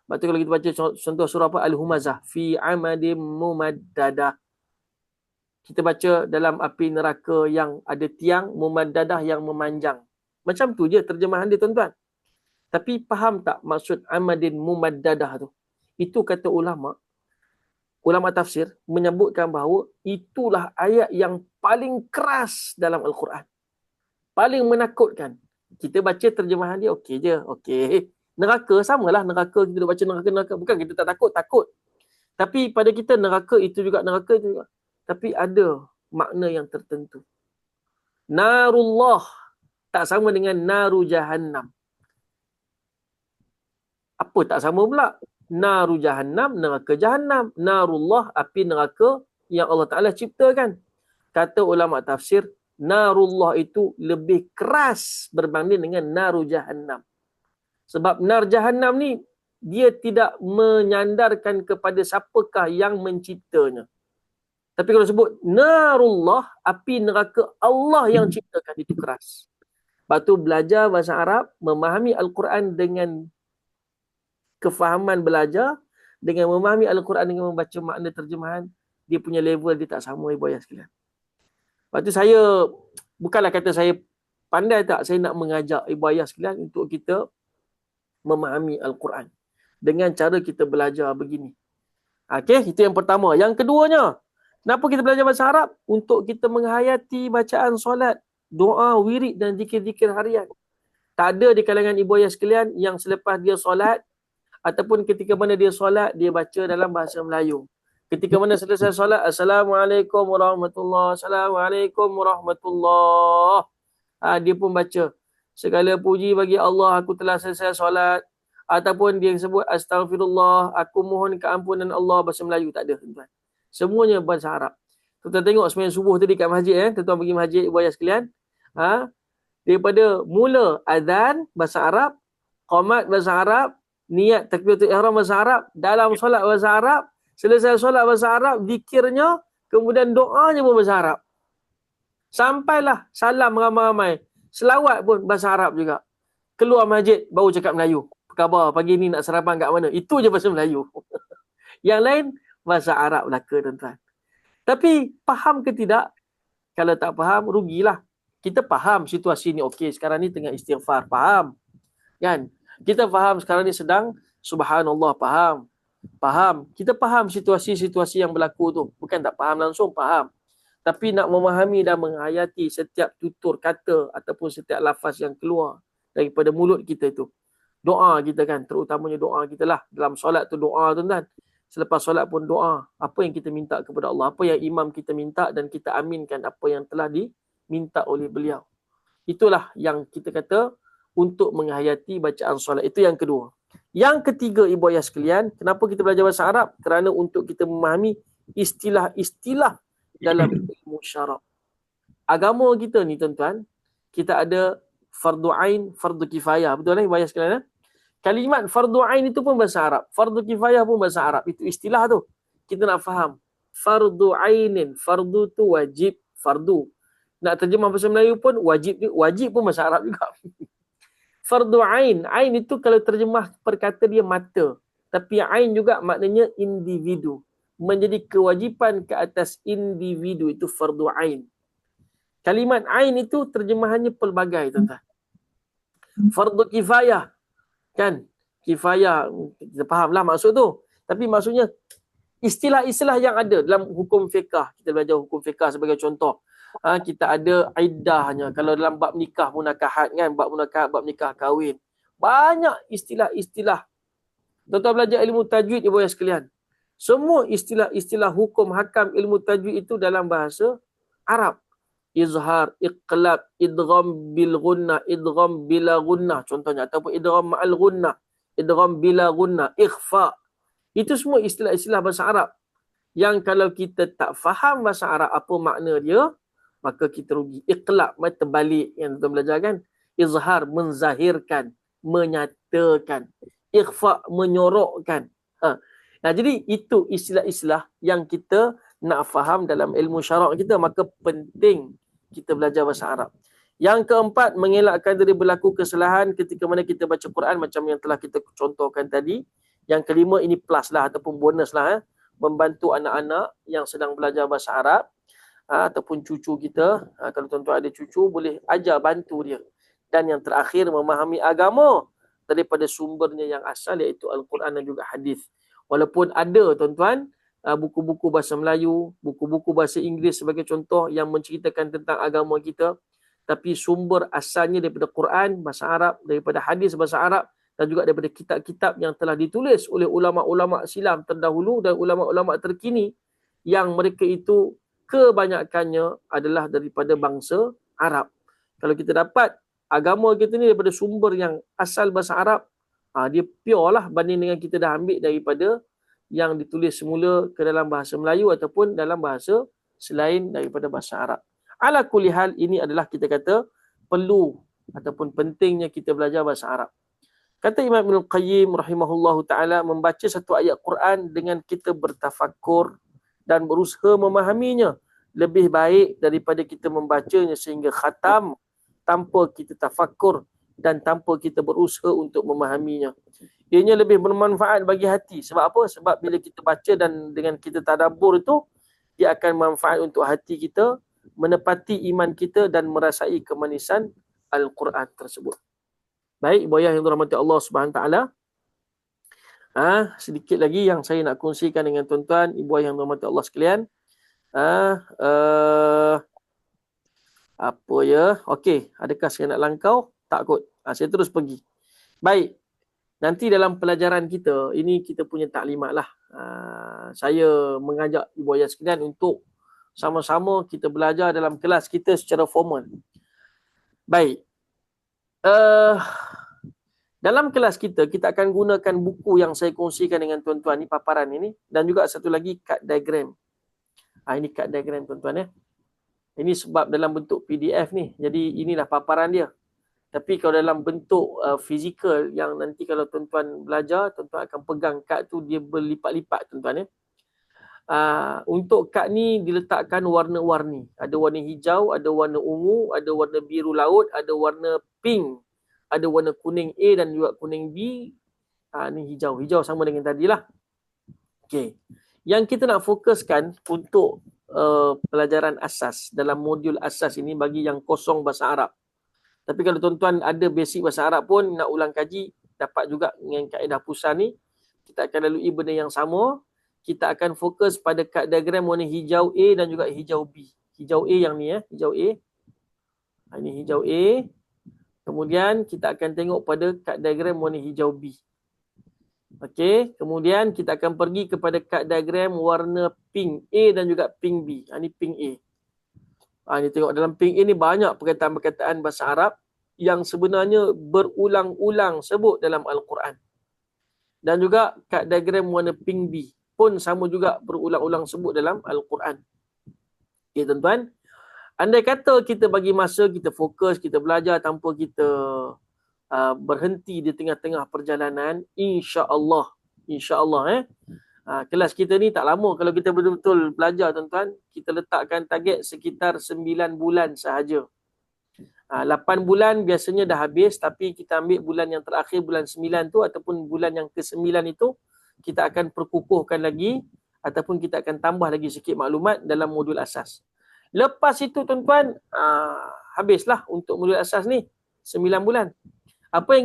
Sebab tu kalau kita baca contoh surah apa? Al-Humazah. Fi amadim mumaddadah. Kita baca dalam api neraka yang ada tiang mumaddadah yang memanjang. Macam tu je terjemahan dia tuan-tuan. Tapi faham tak maksud amadin mumaddadah tu? Itu kata ulama tafsir menyebutkan bahawa itulah ayat yang paling keras dalam Al-Quran. Paling menakutkan. Kita baca terjemahan dia okey je. Okey. Neraka samalah neraka. Kita baca neraka. Bukan kita tak takut. Takut. Tapi pada kita neraka itu juga. Neraka itu juga. Tapi ada makna yang tertentu. Narullah tak sama dengan naru jahannam. Apa tak sama pula? Naru jahannam, neraka jahannam. Narullah, api neraka yang Allah Ta'ala ciptakan. Kata ulama tafsir, narullah itu lebih keras berbanding dengan naru jahannam. Sebab nar jahannam ni, dia tidak menyandarkan kepada siapakah yang menciptanya. Tapi kalau sebut narullah, api neraka Allah yang ciptakan, itu keras. Lepas tu belajar bahasa Arab, memahami Al-Quran dengan kefahaman belajar, dengan memahami Al-Quran dengan membaca makna terjemahan, dia punya level dia tak sama ibu ayah sekalian. Lepas tu saya, bukanlah kata saya pandai tak, saya nak mengajak ibu ayah sekalian untuk kita memahami Al-Quran dengan cara kita belajar begini. Okey, itu yang pertama. Yang keduanya, kenapa kita belajar bahasa Arab? Untuk kita menghayati bacaan solat, doa, wirid dan zikir-zikir harian. Tak ada di kalangan ibu ayah sekalian yang selepas dia solat ataupun ketika mana dia solat, dia baca dalam bahasa Melayu. Ketika mana selesai solat, Assalamualaikum warahmatullahi wabarakatuh. Assalamualaikum warahmatullahi wabarakatuh. Dia pun baca, segala puji bagi Allah, aku telah selesai solat. Ataupun dia sebut, Astaghfirullah, aku mohon keampunan Allah, bahasa Melayu. Tak ada, tuan-tuan. Semuanya bahasa Arab. Tuan-tuan tengok sembahyang subuh tadi kat masjid. Tuan-tuan pergi masjid, ibu ayah sekalian. Daripada mula azan, bahasa Arab. Qamat, bahasa Arab. Niat takbiratul ihram bahasa Arab, dalam solat bahasa Arab, selesai solat bahasa Arab, zikirnya, kemudian doanya pun bahasa Arab. Sampailah salam ramai-ramai, selawat pun bahasa Arab juga. Keluar masjid baru cakap Melayu. Apa khabar? Pagi ni nak sarapan kat mana? Itu je bahasa Melayu. Yang lain bahasa Arab belaka, tuan-tuan. Tapi faham ke tidak? Kalau tak faham, rugilah. Kita faham situasi ni okey, sekarang ni tengah istighfar, faham. Kan? Kita faham sekarang ni sedang subhanallah, faham. Kita faham situasi-situasi yang berlaku tu. Bukan tak faham langsung, faham. Tapi nak memahami dan menghayati setiap tutur kata ataupun setiap lafaz yang keluar daripada mulut kita itu. Doa kita kan, terutamanya doa kita lah. Dalam solat tu doa, tuan-tuan. Selepas solat pun doa. Apa yang kita minta kepada Allah, apa yang imam kita minta dan kita aminkan apa yang telah diminta oleh beliau. Itulah yang kita kata untuk menghayati bacaan solat. Itu yang kedua. Yang ketiga, ibu ayah sekalian, kenapa kita belajar bahasa Arab? Kerana untuk kita memahami istilah-istilah dalam ilmu syarak. Agama kita ni, tuan-tuan, kita ada fardu ain, fardu kifayah. Betul lah ibu ayah sekalian? Kalimat fardu ain itu pun bahasa Arab. Fardu kifayah pun bahasa Arab. Itu istilah tu. Kita nak faham. Fardu ainin. Fardu tu wajib. Fardu. Nak terjemah bahasa Melayu pun wajib pun bahasa Arab juga. Fardu ain. Ain itu kalau terjemah perkata dia mata. Tapi ain juga maknanya individu. Menjadi kewajipan ke atas individu, itu fardu ain. Kalimat ain itu terjemahannya pelbagai, tuan-tuan. Fardu kifayah. Kan? Kifayah, kita fahamlah maksud tu. Tapi maksudnya istilah-istilah yang ada dalam hukum fiqah. Kita belajar hukum fiqah sebagai contoh. Kita ada iddahnya. Kalau dalam bab nikah munakahat kan, bab munakahat, bab nikah kahwin. Banyak istilah-istilah Tuan-tuan belajar ilmu tajwid, ibu yang sekalian. Semua istilah-istilah hukum hakam ilmu tajwid itu dalam bahasa Arab. Izhar, iqlab, idgham bil gunnah, idgham bila gunnah contohnya, ataupun idgham ma'al gunnah, idgham bila gunnah, ikhfa. Itu semua istilah-istilah bahasa Arab yang kalau kita tak faham bahasa Arab apa makna dia, maka kita rugi. Iqlab, terbalik yang kita belajar kan. Izhar, menzahirkan, menyatakan. Ikhfa, menyorokkan. Nah, jadi itu istilah-istilah yang kita nak faham dalam ilmu syarak kita, maka penting kita belajar bahasa Arab. Yang keempat, mengelakkan dari berlaku kesalahan ketika mana kita baca Quran macam yang telah kita contohkan tadi. Yang kelima, ini plus lah ataupun bonus lah. Membantu anak-anak yang sedang belajar bahasa Arab ataupun cucu kita. Kalau tuan-tuan ada cucu, boleh ajar, bantu dia. Dan yang terakhir, memahami agama daripada sumbernya yang asal, iaitu Al-Quran dan juga hadis. Walaupun ada tuan-tuan buku-buku bahasa Melayu, buku-buku bahasa Inggeris sebagai contoh yang menceritakan tentang agama kita, tapi sumber asalnya daripada Quran, bahasa Arab, daripada hadis bahasa Arab, dan juga daripada kitab-kitab yang telah ditulis oleh ulama-ulama silam terdahulu dan ulama-ulama terkini, yang mereka itu kebanyakannya adalah daripada bangsa Arab. Kalau kita dapat agama kita ni daripada sumber yang asal bahasa Arab, dia pure lah banding dengan kita dah ambil daripada yang ditulis semula ke dalam bahasa Melayu ataupun dalam bahasa selain daripada bahasa Arab. Ala kulli hal, ini adalah kita kata perlu ataupun pentingnya kita belajar bahasa Arab. Kata Imam Ibn Qayyim rahimahullahu ta'ala, membaca satu ayat Quran dengan kita bertafakur dan berusaha memahaminya lebih baik daripada kita membacanya sehingga khatam tanpa kita tafakur dan tanpa kita berusaha untuk memahaminya. Ianya lebih bermanfaat bagi hati. Sebab apa? Sebab bila kita baca dan dengan kita tadabbur itu, dia akan manfaat untuk hati kita, menepati iman kita dan merasai kemanisan Al-Quran tersebut. Baik, ibu ayah yang dirahmati Allah Subhanahu taala. Sedikit lagi yang saya nak kongsikan dengan tuan-tuan, ibu ayah yang dirahmati Allah sekalian. Apa ya? Okey, adakah saya nak langkau? Tak kot. Saya terus pergi. Baik. Nanti dalam pelajaran kita, ini kita punya taklimat lah. Saya mengajak ibu ayah sekalian untuk sama-sama kita belajar dalam kelas kita secara formal. Baik. Dalam kelas kita akan gunakan buku yang saya kongsikan dengan tuan-tuan ni, paparan ini, dan juga satu lagi card diagram. Ini card diagram tuan-tuan ya. Ini sebab dalam bentuk PDF ni, jadi inilah paparan dia. Tapi kalau dalam bentuk fizikal yang nanti kalau tuan-tuan belajar, tuan-tuan akan pegang kad tu, dia berlipat-lipat tuan-tuan ya. Untuk kad ni diletakkan warna-warni. Ada warna hijau, ada warna ungu, ada warna biru laut, ada warna pink, ada warna kuning A dan juga kuning B. Ni hijau. Hijau sama dengan tadi lah. Okay. Yang kita nak fokuskan untuk pelajaran asas dalam modul asas ini bagi yang kosong bahasa Arab. Tapi kalau tuan-tuan ada basic bahasa Arab pun nak ulang kaji, dapat juga dengan kaedah pusat ni. Kita akan lalui benda yang sama. Kita akan fokus pada kad diagram warna hijau A dan juga hijau B. Hijau A yang ni hijau A. Ini hijau A. Kemudian kita akan tengok pada kad diagram warna hijau B. Okey, kemudian kita akan pergi kepada kad diagram warna pink A dan juga pink B. Ini pink A. Ini tengok dalam pink A ni banyak perkataan-perkataan bahasa Arab yang sebenarnya berulang-ulang sebut dalam Al-Quran. Dan juga kad diagram warna pink B pun sama juga berulang-ulang sebut dalam Al-Quran. Okey tuan-tuan. Andai kata kita bagi masa, kita fokus, kita belajar tanpa kita berhenti di tengah-tengah perjalanan, insya-Allah kelas kita ni tak lama kalau kita betul-betul belajar tuan-tuan. Kita letakkan target sekitar 9 bulan sahaja. 8 bulan biasanya dah habis, tapi kita ambil bulan yang terakhir, bulan 9 tu ataupun bulan yang ke-9 itu, kita akan perkukuhkan lagi ataupun kita akan tambah lagi sikit maklumat dalam modul asas. Lepas itu tuan-tuan, habislah untuk modul asas ni 9 bulan. Apa yang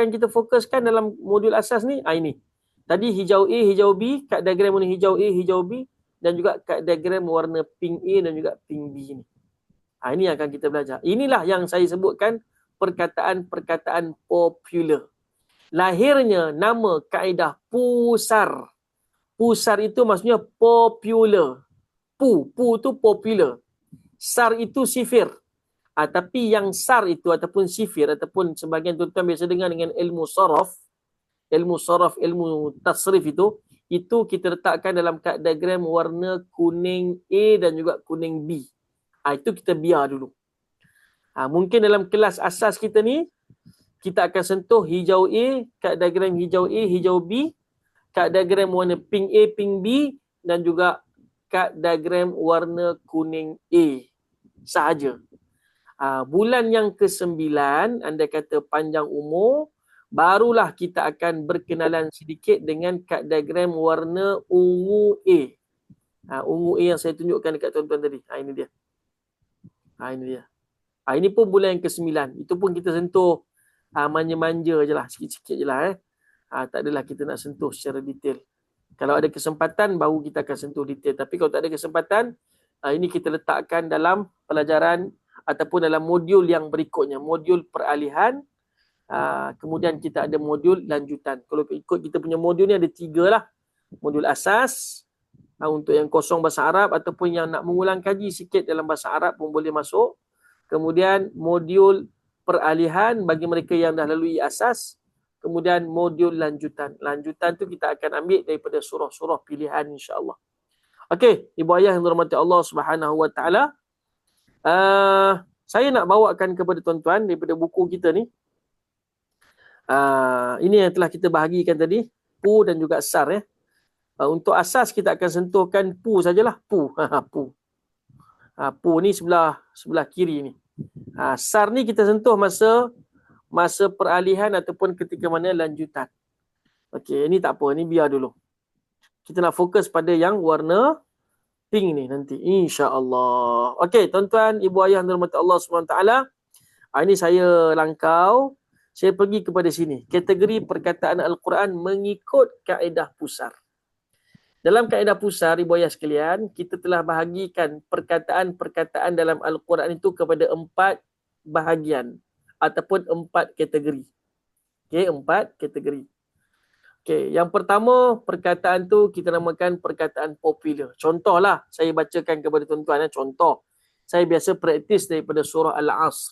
kita fokuskan dalam modul asas ni? Ini. Tadi hijau A, hijau B, kad diagram warna hijau A, hijau B, dan juga kad diagram warna pink A dan juga pink B ni. Ini yang akan kita belajar. Inilah yang saya sebutkan perkataan-perkataan popular. lahirnya nama kaedah pusar. Pusar itu maksudnya popular. Pu tu popular. Sar itu sifir. Tapi yang sar itu ataupun sifir ataupun sebagian tuan-tuan biasa dengar dengan ilmu saraf, ilmu tasrif itu kita letakkan dalam kad diagram warna kuning A dan juga kuning B. Itu kita biar dulu. Mungkin dalam kelas asas kita ni, kita akan sentuh hijau A, kad diagram hijau A, hijau B, kad diagram warna pink A, pink B dan juga kad diagram warna kuning A sahaja. Bulan yang ke-9, anda kata panjang umur, barulah kita akan berkenalan sedikit dengan kad diagram warna ungu A. Ungu A yang saya tunjukkan dekat tuan-tuan tadi. Ini dia. Ini dia. Ini pun bulan yang ke-9. Itu pun kita sentuh manja-manja je lah. Sikit-sikit je lah. Tak adalah kita nak sentuh secara detail. Kalau ada kesempatan, baru kita akan sentuh detail. Tapi kalau tak ada kesempatan, ini kita letakkan dalam pelajaran ataupun dalam modul yang berikutnya. Modul peralihan. Kemudian kita ada modul lanjutan. Kalau ikut kita punya modul ni ada 3 lah. Modul asas, untuk yang kosong bahasa Arab ataupun yang nak mengulang kaji sikit dalam bahasa Arab pun boleh masuk. Kemudian modul peralihan bagi mereka yang dah lalui asas. Kemudian modul lanjutan. Lanjutan tu kita akan ambil daripada surah-surah pilihan insya-Allah. Okey, ibu ayah yang dirahmati Allah Subhanahu Wa Taala. Saya nak bawakan kepada tuan-tuan daripada buku kita ni. Ini yang telah kita bahagikan tadi, pu dan juga sar ya. Untuk asas kita akan sentuhkan pu sajalah, pu. Pu ni sebelah kiri ni. Sar ni kita sentuh masa peralihan ataupun ketika mana lanjutan. Okey, ini tak apa, ni biar dulu. Kita nak fokus pada yang warna pink ni nanti insya-Allah. Okey, tuan-tuan, ibu ayah yang dirahmati Allah SWT. Ini saya langkau. Saya pergi kepada sini. Kategori perkataan Al-Quran mengikut kaedah pusar. Dalam kaedah pusar, ibu ayah sekalian, kita telah bahagikan perkataan-perkataan dalam Al-Quran itu kepada 4 bahagian ataupun 4 kategori. Okey, 4 kategori. Okey, yang pertama perkataan tu kita namakan perkataan popular. Contohlah, saya bacakan kepada tuan-tuan contoh. Saya biasa praktis daripada surah Al-Asr.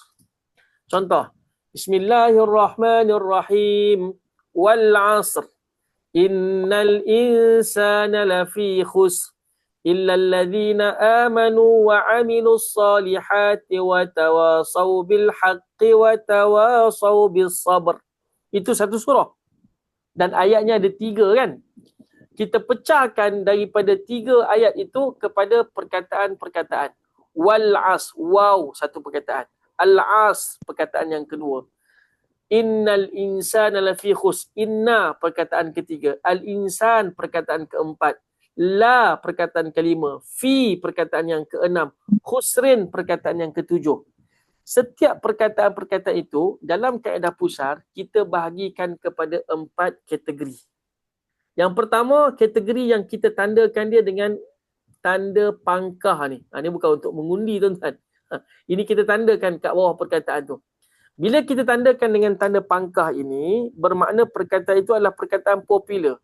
Contoh. Bismillahirrahmanirrahim. Wal 'asr. Innal insana lafi khusr illa alladhina amanu wa 'amilus salihati wa tawasaw bil haqqi wa tawasaw bis sabr. Itu satu surah. Dan ayatnya ada 3 kan? Kita pecahkan daripada 3 ayat itu kepada perkataan-perkataan. Wal 'asr, wow, satu perkataan. Al-'asr, perkataan yang kedua. Innal insana lafi khusr. Inna, perkataan ketiga. Al-insan, perkataan keempat. La, perkataan kelima. Fi, perkataan yang keenam. Khusrin, perkataan yang ketujuh. Setiap perkataan-perkataan itu, dalam kaedah pusar, kita bahagikan kepada 4 kategori. Yang pertama, kategori yang kita tandakan dia dengan tanda pangkah ni. Ini bukan untuk mengundi tuan-tuan. Ini kita tandakan kat bawah perkataan tu. Bila kita tandakan dengan tanda pangkah ini, bermakna perkataan itu adalah perkataan popular.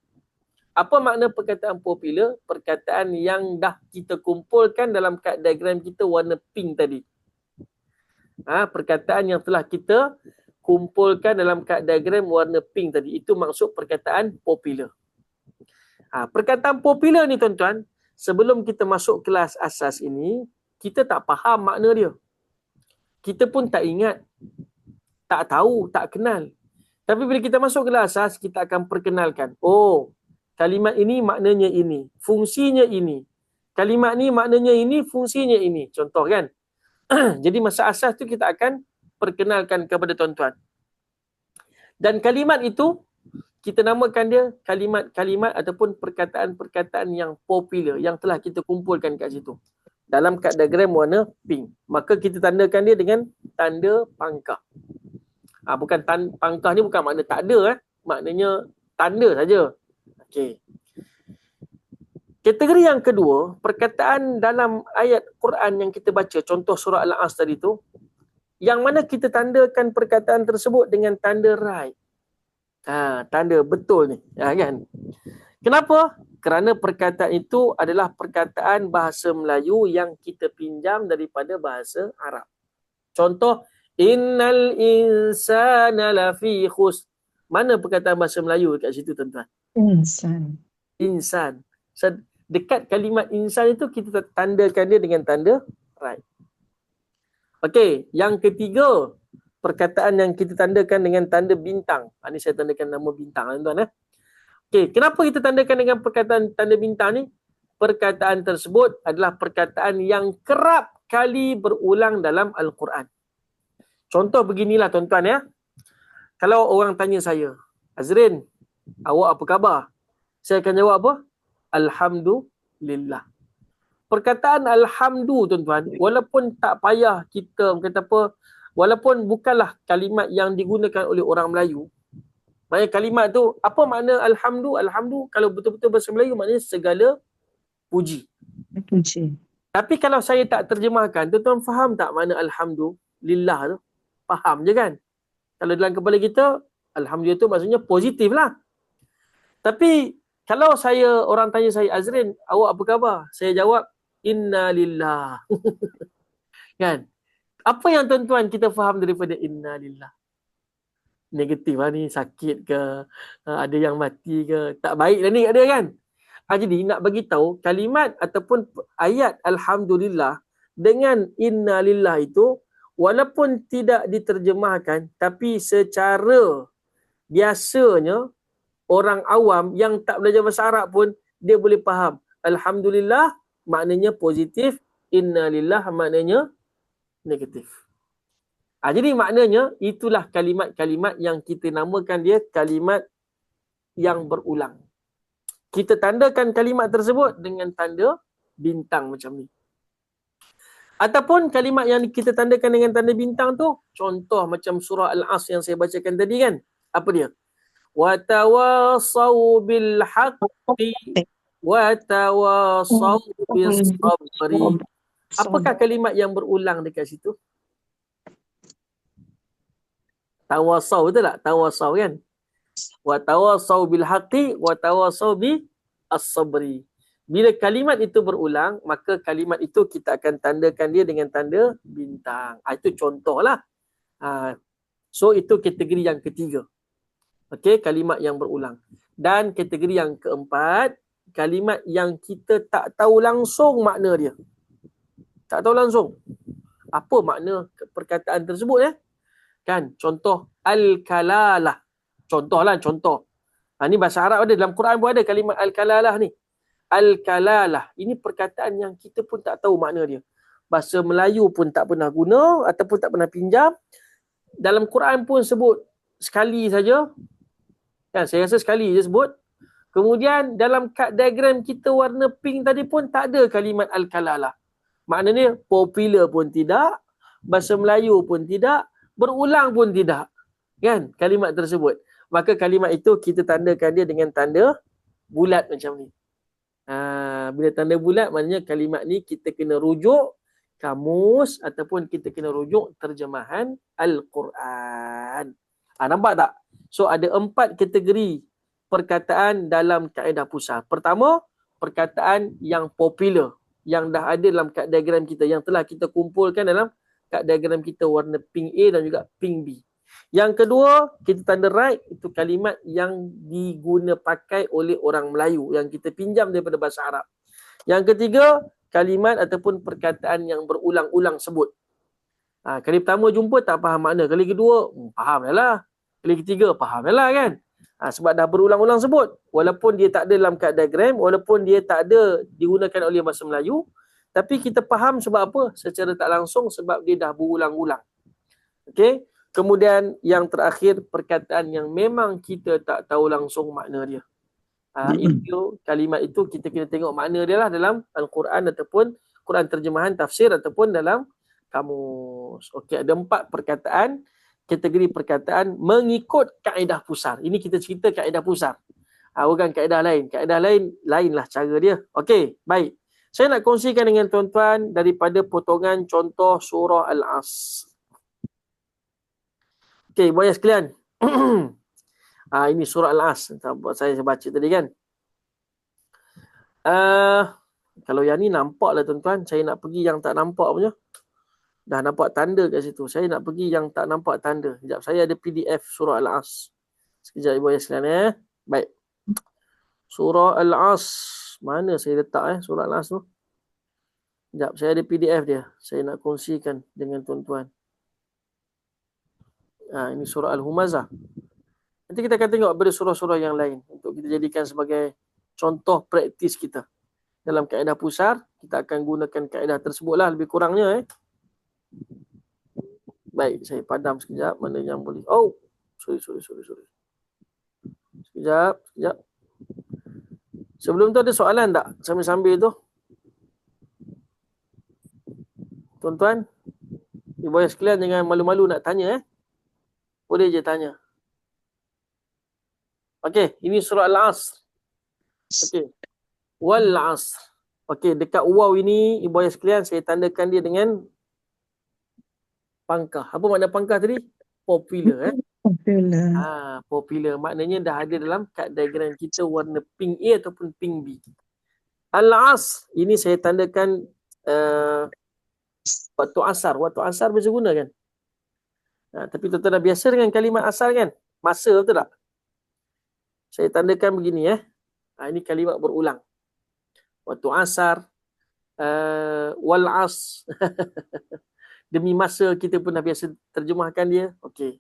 Apa makna perkataan popular? Perkataan yang dah kita kumpulkan dalam kad diagram kita warna pink tadi. Perkataan yang telah kita kumpulkan dalam kad diagram warna pink tadi. Itu maksud perkataan popular. Perkataan popular ni tuan-tuan, sebelum kita masuk kelas asas ini, kita tak faham makna dia. Kita pun tak ingat. Tak tahu, tak kenal. Tapi bila kita masuk kelas asas, kita akan perkenalkan. Oh, kalimat ini maknanya ini. Fungsinya ini. Kalimat ni maknanya ini, fungsinya ini. Contoh kan? Jadi masa asas tu kita akan perkenalkan kepada tuan-tuan. Dan kalimat itu, kita namakan dia kalimat-kalimat ataupun perkataan-perkataan yang popular, yang telah kita kumpulkan kat situ. Dalam kad diagram warna pink. Maka kita tandakan dia dengan tanda pangkah. Bukan pangkah ni bukan makna tak ada. Maknanya tanda saja. Okey. Kategori yang kedua, perkataan dalam ayat Quran yang kita baca, contoh surah Al-Asr tadi tu, yang mana kita tandakan perkataan tersebut dengan tanda right. Tanda betul ni. Kan? Kenapa? Kerana perkataan itu adalah perkataan bahasa Melayu yang kita pinjam daripada bahasa Arab. Contoh, innal insana lafi khus. Mana perkataan bahasa Melayu dekat situ tuan-tuan? Insan. Insan. Dekat kalimat insan itu kita tandakan dia dengan tanda right. Okey, yang ketiga, perkataan yang kita tandakan dengan tanda bintang. Ini saya tandakan nama bintang tuan-tuan. Okey, kenapa kita tandakan dengan perkataan tanda bintang ni? Perkataan tersebut adalah perkataan yang kerap kali berulang dalam Al-Quran. Contoh beginilah tuan-tuan ya. Kalau orang tanya saya, Azrin, awak apa khabar? Saya akan jawab apa? Alhamdulillah. Perkataan alhamdu tuan-tuan, walaupun tak payah kita kata apa, walaupun bukanlah kalimat yang digunakan oleh orang Melayu. Maknanya kalimat tu, apa makna alhamdu? Alhamdu kalau betul-betul bahasa Melayu maknanya segala puji. Puji. Tapi kalau saya tak terjemahkan, tuan-tuan faham tak makna alhamdulillah tu? Faham je kan? Kalau dalam kepala kita, alhamdulillah tu maksudnya positif lah. Tapi kalau orang tanya saya, Azrin, awak apa khabar? Saya jawab, inna lillah. Kan? Apa yang tuan-tuan kita faham daripada inna lillah? Negatif lah ni, sakit ke, ada yang mati ke, tak baik lah ni kat dia kan? Jadi nak bagi tahu kalimat ataupun ayat alhamdulillah dengan inna lillah itu walaupun tidak diterjemahkan tapi secara biasanya orang awam yang tak belajar bahasa Arab pun dia boleh faham. Alhamdulillah maknanya positif, inna lillah maknanya negatif. Jadi maknanya itulah kalimat-kalimat yang kita namakan dia kalimat yang berulang. Kita tandakan kalimat tersebut dengan tanda bintang macam ni. Ataupun kalimat yang kita tandakan dengan tanda bintang tu, contoh macam surah Al-Asr yang saya bacakan tadi kan. Apa dia? وَتَوَاصَوْا بِالْحَقِّ وَتَوَاصَوْا بِالصَّبْرِ. Apakah kalimat yang berulang dekat situ? Tawasaw betul tak? Tawasaw kan? وَتَوَاصَوْا بِالْحَقِّ وَتَوَاصَوْا بِالصَّبْرِ. Bila kalimat itu berulang, maka kalimat itu kita akan tandakan dia dengan tanda bintang. Itu contohlah. So itu kategori yang ketiga. Okey, kalimat yang berulang. Dan kategori yang keempat, kalimat yang kita tak tahu langsung makna dia. Tak tahu langsung. Apa makna perkataan tersebut Kan? Contoh al-kalalah. Contoh. Ini bahasa Arab ada, dalam Quran pun ada kalimat al-kalalah ni. Al-kalalah. Ini perkataan yang kita pun tak tahu makna dia. Bahasa Melayu pun tak pernah guna ataupun tak pernah pinjam. Dalam Quran pun sebut sekali saja. Kan, saya rasa sekali je sebut. Kemudian dalam kad diagram kita warna pink tadi pun tak ada kalimat al-kalalah. Maknanya popular pun tidak, bahasa Melayu pun tidak, berulang pun tidak. Kan kalimat tersebut. Maka kalimat itu kita tandakan dia dengan tanda bulat macam ni. Bila tanda bulat maknanya kalimat ni kita kena rujuk kamus ataupun kita kena rujuk terjemahan Al-Quran. Nampak tak? So ada 4 kategori perkataan dalam kaedah pusar. Pertama, perkataan yang popular, yang dah ada dalam kad diagram kita, yang telah kita kumpulkan dalam kad diagram kita warna pink A dan juga pink B. Yang kedua, kita tanda right, itu kalimat yang diguna pakai oleh orang Melayu, yang kita pinjam daripada bahasa Arab. Yang ketiga, kalimat ataupun perkataan yang berulang-ulang sebut. Kali pertama jumpa tak faham makna, kali kedua faham dah lah. Kali ketiga faham dah lah kan. Sebab dah berulang-ulang sebut. Walaupun dia tak ada dalam kad diagram, walaupun dia tak ada digunakan oleh bahasa Melayu, tapi kita faham sebab apa? Secara tak langsung sebab dia dah berulang-ulang. Okey. Kemudian yang terakhir, perkataan yang memang kita tak tahu langsung makna dia. Itu kalimat itu kita kena tengok makna dia lah dalam Al-Quran ataupun Quran terjemahan tafsir ataupun dalam kamus. Okey, ada 4 perkataan, kategori perkataan mengikut kaedah pusar. Ini kita cerita kaedah pusar. Bukan kaedah lain. Kaedah lain, lainlah cara dia. Okey, baik. Saya nak kongsikan dengan tuan-tuan daripada potongan contoh surah Al-Asr. Okey, buaya sekalian. Ini surah Al-As. Saya baca tadi kan. Kalau yang ni nampak lah tuan-tuan. Saya nak pergi yang tak nampak punya. Dah nampak tanda kat situ. Saya nak pergi yang tak nampak tanda. Sekejap, saya ada PDF surah Al-As. Sekejap ibu ayah sekalian. Baik. Surah Al-As. Mana saya letak surah Al-As tu? Sekejap, saya ada PDF dia. Saya nak kongsikan dengan tuan-tuan. Ini surah Al-Humazah. Nanti kita akan tengok pada surah-surah yang lain. Untuk kita jadikan sebagai contoh praktis kita. Dalam kaedah pusar, kita akan gunakan kaedah tersebutlah lebih kurangnya. Baik, saya padam sekejap. Mana yang boleh. Oh, sorry. Sekejap. Sebelum tu ada soalan tak? Sambil-sambil tu. Tuan-tuan, ibu ayah sekalian jangan malu-malu nak tanya. Boleh je tanya. Okey, ini surah Al-Asr. Okey. Wal Asr. Okey, dekat waw ini ibu ayah sekalian saya tandakan dia dengan pangkah. Apa makna pangkah tadi? Popular. Popular. Popular. Maknanya dah ada dalam kad diagram kita warna pink A ataupun pink B. Al-Asr. Ini saya tandakan waktu asar. Waktu asar biasa guna kan? Tapi tuan-tuan dah biasa dengan kalimat asar kan? Masa betul tak? Saya tandakan begini. Ini kalimat berulang. Waktu asar. Wal as. Demi masa kita pun dah biasa terjemahkan dia. Okey.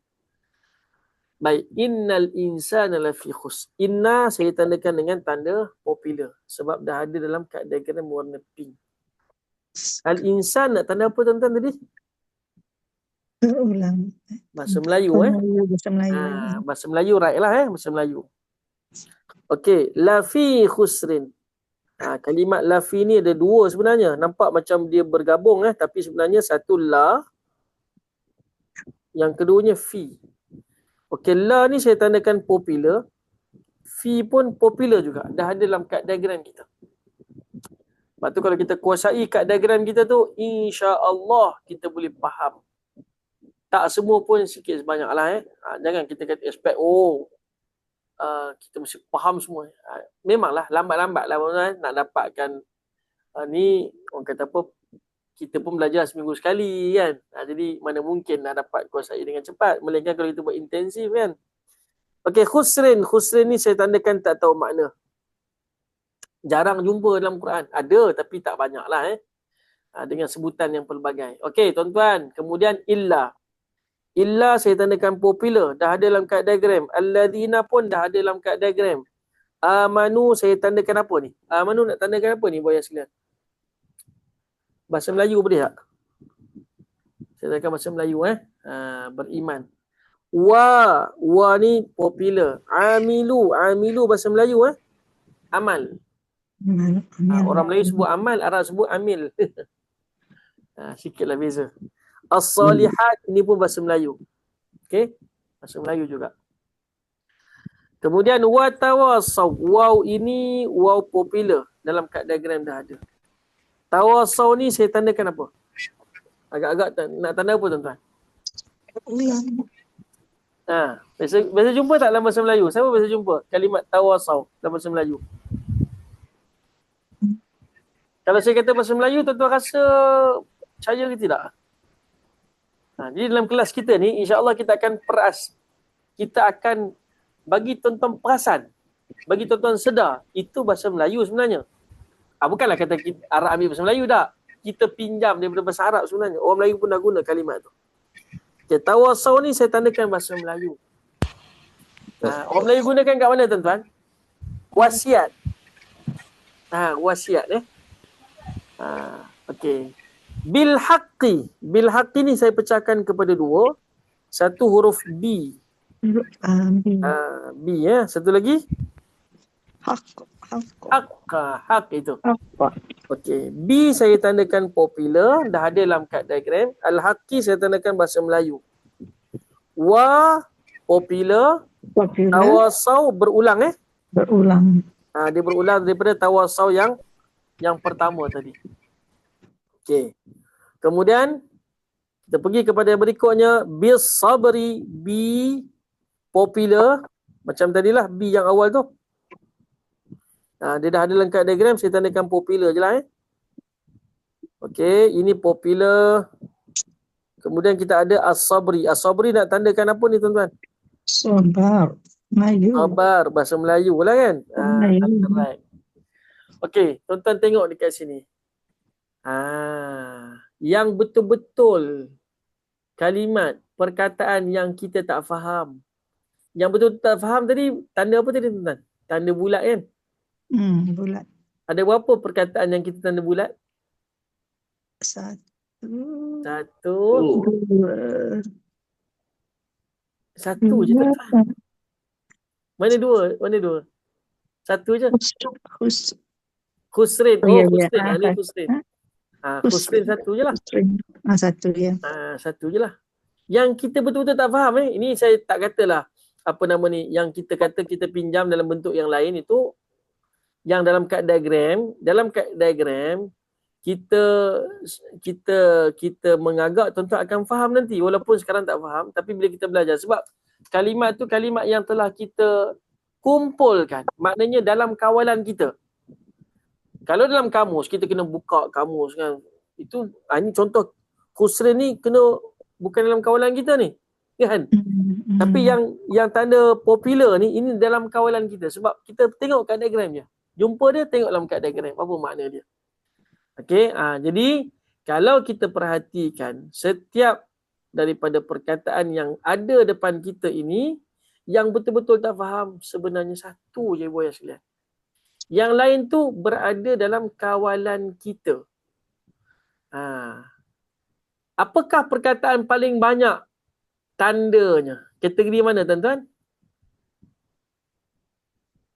Baik. Innal insana lafi khus. Inna saya tandakan dengan tanda popular. Sebab dah ada dalam kad diagram warna pink. Al-insan nak tanda apa tuan-tuan tadi? Berulang. Bahasa Melayu. Bahasa Melayu. Bahasa Melayu right lah. Bahasa Melayu. Okey. Lafi khusrin. Kalimat lafi ni ada dua sebenarnya. Nampak macam dia bergabung tapi sebenarnya satu la, yang keduanya fi. Okey, la ni saya tandakan popular. Fi pun popular juga. Dah ada dalam kad diagram kita. Lepas tu kalau kita kuasai kad diagram kita tu, insya-Allah kita boleh faham. Tak semua pun sikit sebanyak lah. Jangan kita kata expect kita mesti faham semua. Memanglah lambat-lambat lah nak dapatkan ni orang kata apa, kita pun belajar seminggu sekali kan. Jadi mana mungkin nak dapat kuasai dengan cepat. Melainkan kalau kita buat intensif kan. Okey, khusrin. Khusrin ni saya tandakan tak tahu makna. Jarang jumpa dalam Quran. Ada tapi tak banyak lah dengan sebutan yang pelbagai. Okey tuan-tuan. Kemudian illa. Illa saya tandakan popular. Dah ada dalam kad diagram. Alladzina pun dah ada dalam kad diagram. Amanu saya tandakan apa ni? Amanu nak tandakan apa ni boya sekalian? Bahasa Melayu boleh tak? Saya tandakan bahasa Melayu beriman. Wa ni popular. Amilu bahasa Melayu amal. Orang Melayu sebut amal, Arab sebut amil. Sikitlah beza. As-salihat ini pun bahasa Melayu. Okey? Bahasa Melayu juga. Kemudian wa tawasaw. Waw ini waw popular. Dalam kad diagram dah ada. Tawasaw ni saya tandakan apa? Agak-agak nak tanda apa tuan-tuan? Biasa jumpa tak dalam bahasa Melayu? Siapa biasa jumpa kalimat tawasaw dalam bahasa Melayu? Kalau saya kata bahasa Melayu, tuan-tuan rasa percaya ke tidak? Jadi dalam kelas kita ni, insya-Allah kita akan peras. Kita akan bagi tuan-tuan perasan. Bagi tuan-tuan sedar, itu bahasa Melayu sebenarnya. Bukanlah kata kita, Arab ambil bahasa Melayu tak. Kita pinjam daripada bahasa Arab sebenarnya. Orang Melayu pun dah guna kalimat tu. Okay, tawasaw ni saya tandakan bahasa Melayu. Orang Melayu gunakan kat mana tuan-tuan? Wasiat. Wasiat Okey. Bil haqqi. Bil haqqi ni saya pecahkan kepada dua. Satu huruf B. B Satu lagi? Haq itu. Okey. B saya tandakan popular. Dah ada dalam kad diagram. Al-haqqi saya tandakan bahasa Melayu. Wa popular. Tawasaw berulang Berulang. Dia berulang daripada tawasaw yang pertama tadi. Okey. Kemudian kita pergi kepada berikutnya bis sabri, bi popular, Macam tadilah B yang awal tu. Dia dah ada dalam kad diagram, saya tandakan popular je lah. Okey, ini popular. Kemudian kita ada as-sabri. As-sabri nak tandakan apa ni tuan-tuan? Sabar. Melayu. Sabar, bahasa Melayu lah kan? Melayu. Right. Okey, tuan-tuan tengok dekat sini. Yang betul-betul kalimat, perkataan yang kita tak faham. Yang betul-betul tak faham tadi, tanda apa tadi tuan-tuan? Tanda bulat kan? Bulat. Ada berapa perkataan yang kita tanda bulat? Satu. Dua. Satu Dua. je tuan-tuan. Mana dua? Satu je. Khusrin. Khusrin. Ini Khusrin. Khusrin satu je lah. Satu ya. Satu je lah. Yang kita betul-betul tak faham ini saya tak katalah apa nama ni, yang kita kata kita pinjam dalam bentuk yang lain itu, yang dalam kad diagram, kita mengagak tuan-tuan akan faham nanti walaupun sekarang tak faham, tapi bila kita belajar, sebab kalimat tu kalimat yang telah kita kumpulkan, maknanya dalam kawalan kita. Kalau dalam kamus kita kena buka kamus kan, itu ini contoh khusrin ni kena bukan dalam kawalan kita ni kan. Tapi yang tanda popular ni, ini dalam kawalan kita, sebab kita tengok kad diagram je. Jumpa dia, tengok dalam kad diagram apa makna dia. Okey, jadi kalau kita perhatikan setiap daripada perkataan yang ada depan kita ini, yang betul-betul tak faham sebenarnya satu je boya sekalian. Yang lain tu berada dalam kawalan kita. Apakah perkataan paling banyak tandanya? Kategori mana tuan-tuan?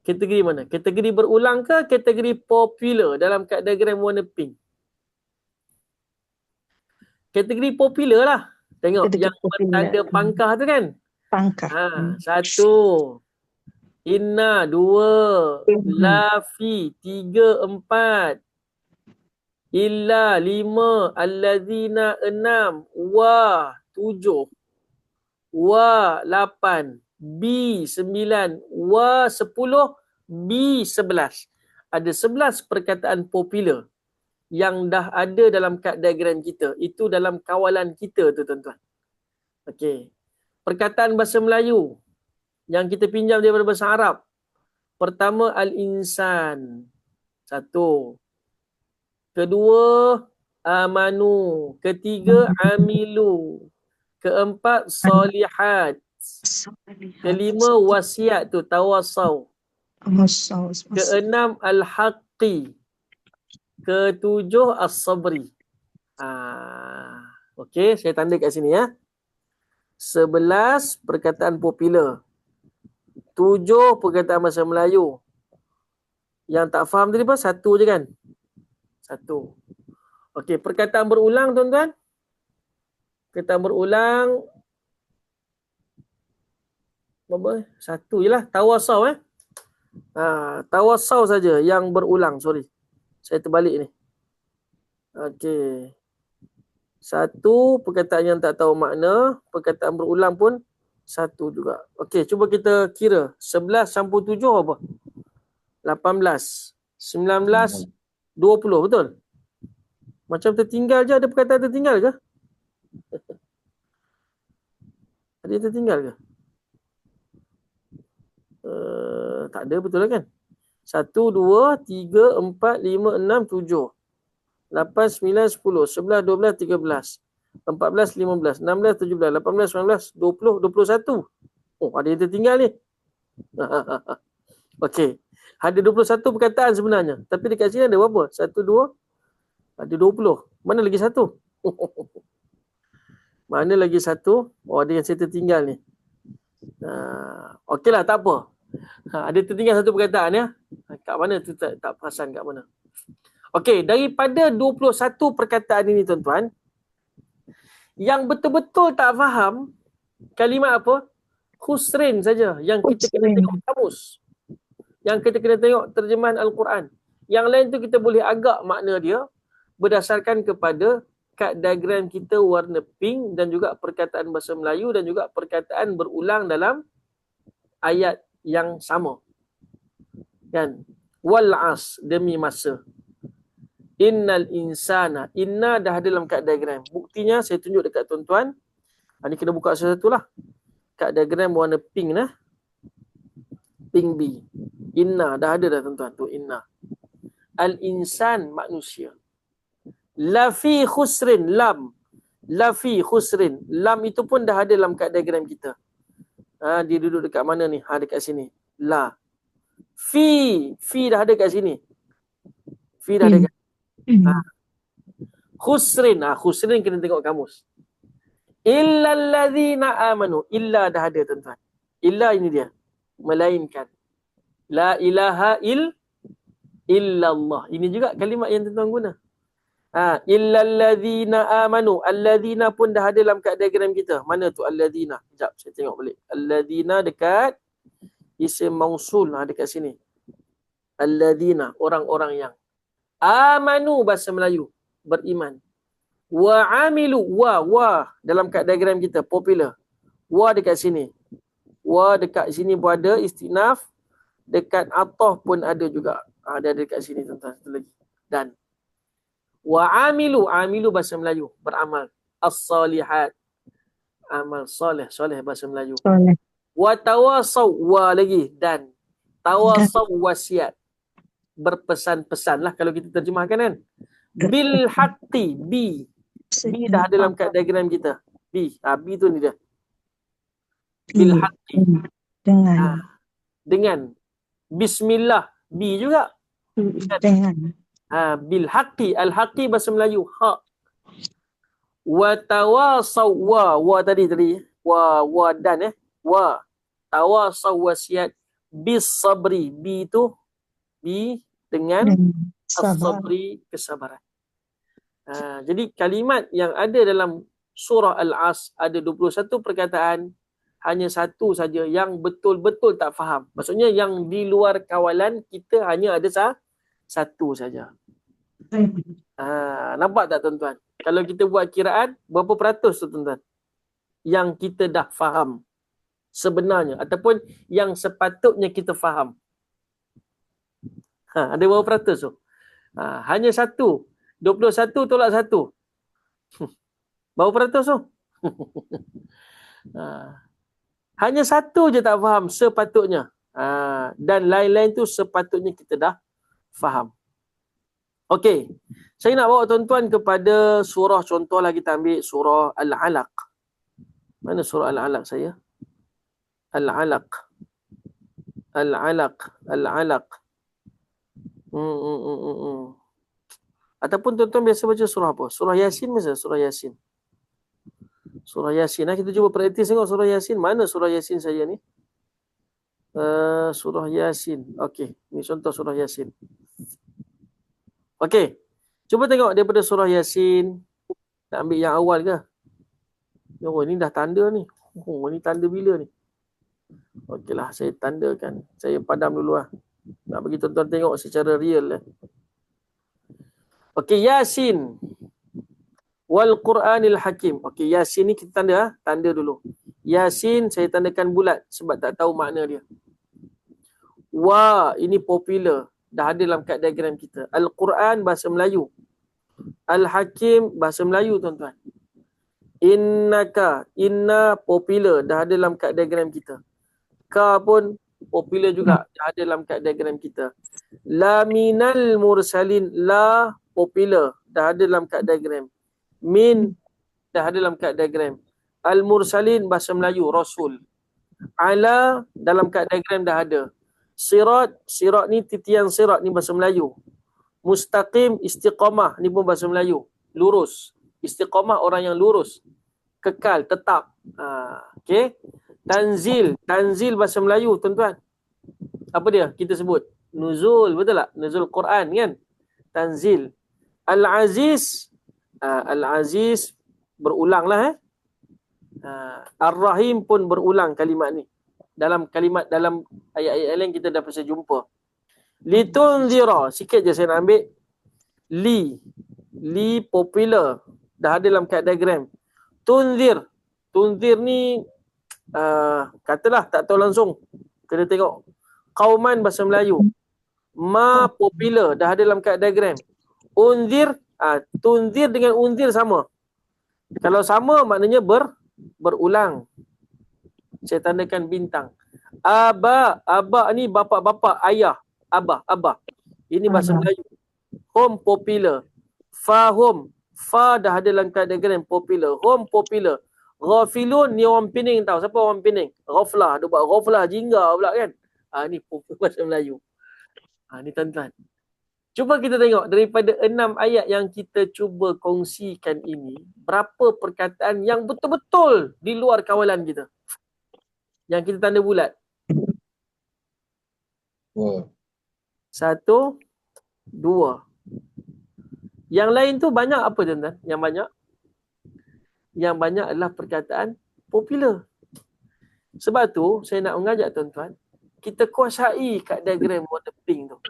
Kategori mana? Kategori berulang ke kategori popular dalam kad diagram warna pink? Kategori popular lah. Tengok kategori yang bertanda pangkah tu kan? Pangkah. Satu. Inna, dua. Lafi, tiga, empat. Illa, lima. Allazina, enam. Wa, tujuh. Wa, lapan. B, 9, wa 10, B 11. Ada 11 perkataan popular yang dah ada dalam kad diagram kita. Itu dalam kawalan kita tu tuan-tuan. Okey. Perkataan bahasa Melayu yang kita pinjam daripada bahasa Arab. Pertama, al-insan. Satu. Kedua, amanu. Ketiga, amilu. Keempat, solihat. Kelima, wasiat tu, tawassaw. Keenam, al-haqqi. Ketujuh, as-sabri. Okey, saya tanda kat sini ya. 11 perkataan popular. 7 perkataan bahasa Melayu. Yang tak faham tadi apa? Satu je kan? Satu. Okey, perkataan berulang tuan-tuan. Perkataan berulang. Apa? Satu je lah. Tawassaw tawassaw saja yang berulang. Sorry. Saya terbalik ni. Okey. Satu perkataan yang tak tahu makna. Perkataan berulang pun satu juga. Okey, cuba kita kira. 11 campur 7 apa? 18. 19. 20. Betul? Macam tertinggal je. Ada perkataan tertinggal ke? Ada yang tertinggal ke? Tak ada, betul lah kan? 1, 2, 3, 4, 5, 6, 7. 8, 9, 10, 11, 12, 13. 14, 15, 16, 17, 18, 19, 20, 21. Oh, ada yang tertinggal ni. Okey. Ada 21 perkataan sebenarnya. Tapi dekat sini ada berapa? 1, 2, ada 20. Mana lagi satu? Mana lagi satu? Oh, ada yang saya tertinggal ni. Okeylah, tak apa. Ada tertinggal satu perkataan ya. Kat mana tu tak perasan kat mana. Okey, daripada 21 perkataan ini tuan-tuan, yang betul-betul tak faham kalimat apa? Khusrin saja yang kita kena tengok kamus. Yang kita kena tengok terjemahan Al-Quran. Yang lain tu kita boleh agak makna dia berdasarkan kepada kad diagram kita warna pink dan juga perkataan bahasa Melayu dan juga perkataan berulang dalam ayat yang sama. Kan? Wal as, demi masa. Innal insana, inna dah ada dalam kad diagram. Buktinya saya tunjuk dekat tuan-tuan. Ini kena buka satu-satu lah. Kad diagram warna pink lah. Pink B. Inna dah ada dah tuan-tuan. Tu inna. Al insan, manusia. Lafi khusrin, lam. Lafi khusrin. Lam itu pun dah ada dalam kad diagram kita. Dia duduk dekat mana ni? Dekat sini. La. Fi dah ada kat sini. Fi dah ada kat khusrin. Khusrin kena tengok kamus. Illa allazina amanu. Illa dah ada tuan-tuan. Illa ini dia. Melainkan. La ilaha illallah. Ini juga kalimat yang tuan-tuan guna. Illa allazina amanu. Allazina pun dah ada dalam kad diagram kita. Mana tu allazina? Sekejap saya tengok balik. Allazina dekat isim mausul dekat sini. Alladzina, orang-orang yang amanu, bahasa Melayu, beriman. Wa amilu, wa dalam kad diagram kita popular. Wa dekat sini. Wa dekat sini pun ada istinaf, dekat atah pun ada juga. Ada dekat sini tuan-tuan, satu lagi. Dan wa amilu bahasa Melayu, beramal. As-salihat, amal soleh bahasa Melayu. Soleh. Wa tawasaw, wa lagi, dan tawasaw wasiat, berpesan-pesan lah kalau kita terjemahkan kan. Bil haqqi, bi dah ada dalam kad diagram kita. B tu ni dia. Bil haqqi, dengan. Bismillah, B juga. Dengan. Bil haqqi, al haqqi bahasa Melayu, hak. Wa tawasaw, wa tadi wa dan wa tawasaw wasiat bis sabri, bi tu dengan as-sabri, kesabaran. Jadi kalimat yang ada dalam surah Al-As ada 21 perkataan, hanya satu saja yang betul-betul tak faham. Maksudnya yang di luar kawalan kita hanya ada satu saja. Nampak tak tuan-tuan? Kalau kita buat kiraan, berapa peratus tu tuan-tuan yang kita dah faham sebenarnya ataupun yang sepatutnya kita faham? Ada berapa peratus tu? Hanya satu. 21 tolak 1. Berapa peratus tu? Hanya satu je tak faham sepatutnya. Dan lain-lain tu sepatutnya kita dah faham. Okey. Saya nak bawa tuan-tuan kepada surah, contohlah kita ambil surah Al-Alaq. Mana surah Al-Alaq saya? Al-Alaq. Ataupun tuan-tuan biasa baca surah apa? Surah Yasin masa? Surah Yasin. Kita cuba praktis tengok surah Yasin. Mana surah Yasin saya ni? Surah Yasin. Okey, ni contoh surah Yasin. Okey. Cuba tengok daripada surah Yasin. Nak ambil yang awal ke? Ni dah tanda ni. Ni tanda bila ni? Okeylah, saya tandakan. Saya padam dulu lah. Nak bagi tuan-tuan tengok secara real lah. Okey, Yasin. Wal Quranil Hakim. Okey, Yasin ni kita tanda dulu. Yasin saya tandakan bulat sebab tak tahu makna dia. Wa, ini popular. Dah ada dalam kad diagram kita. Al-Quran bahasa Melayu. Al-Hakim bahasa Melayu tuan-tuan. Innaka, inna popular. Dah ada dalam kad diagram kita. Ka pun popular juga. Dah ada dalam kad diagram kita. La minal mursalin. La popular. Dah ada dalam kad diagram. Min dah ada dalam kad diagram. Al-mursalin bahasa Melayu. Rasul. Ala dalam kad diagram dah ada. Sirat ni titian sirat ni bahasa Melayu. Mustaqim, istiqamah ni pun bahasa Melayu. Lurus. Istiqamah orang yang lurus. Kekal, tetap. Okey. Tanzil bahasa Melayu tuan-tuan. Apa dia? Kita sebut nuzul, betul tak? Nuzul Quran kan? Tanzil. Al-Aziz berulang lah. Ar-Rahim pun berulang kalimat ni. Dalam ayat-ayat lain kita dah pernah jumpa. Litunzira, sikit je saya nak ambil. Li popular. Dah ada dalam kad diagram. Tunzir ni katalah tak tahu langsung Kena tengok qauman bahasa Melayu. Ma popular dah ada dalam kad diagram. Unzir, tunzir dengan unzir sama. Kalau sama maknanya berulang. Saya tandakan bintang. Aba ni bapa ayah. Abah. Ini bahasa Melayu. Home popular. Fahum. Fa dah ada dalam kad diagram popular. Home popular. Ghafilun ni orang Pening tahu. Siapa orang Pening? Ghaflah. Dia buat ghaflah jingga pula kan. Ni popular bahasa Melayu. Ni tuan-tuan. Cuba kita tengok daripada 6 ayat yang kita cuba kongsikan ini, berapa perkataan yang betul-betul di luar kawalan kita. Yang kita tanda bulat. 1, 2. Yang lain tu banyak apa tuan-tuan? Yang banyak adalah perkataan popular. Sebab tu saya nak mengajak tuan-tuan, kita kuasai kat diagram warna pink tu.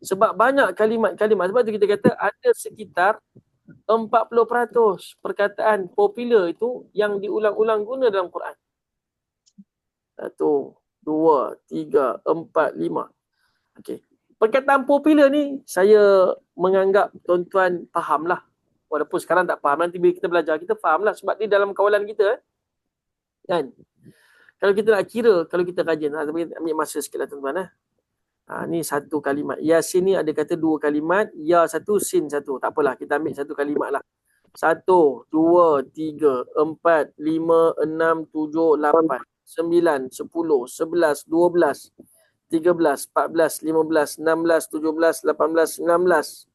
Sebab banyak kalimat-kalimat. Sebab tu kita kata ada sekitar 40% perkataan popular itu yang diulang-ulang guna dalam Quran. 1, 2, 3, 4, 5. Okey. Perkataan popular ni saya menganggap tuan-tuan fahamlah. Walaupun sekarang tak faham, nanti bila kita belajar kita fahamlah sebab dia dalam kawalan kita. Kan? Kalau kita nak kira, kalau kita rajin, ambil masa sikitlah tuan-tuan. Ni satu kalimat. Yasin ni ada kata 2 kalimat. Ya 1, sin 1. Tak apalah, kita ambil satu kalimat lah. 1, 2, 3, 4, 5, 6, 7, 8, 9, 10, 11, 12, 13, 14, 15, 16, 17, 18, 19,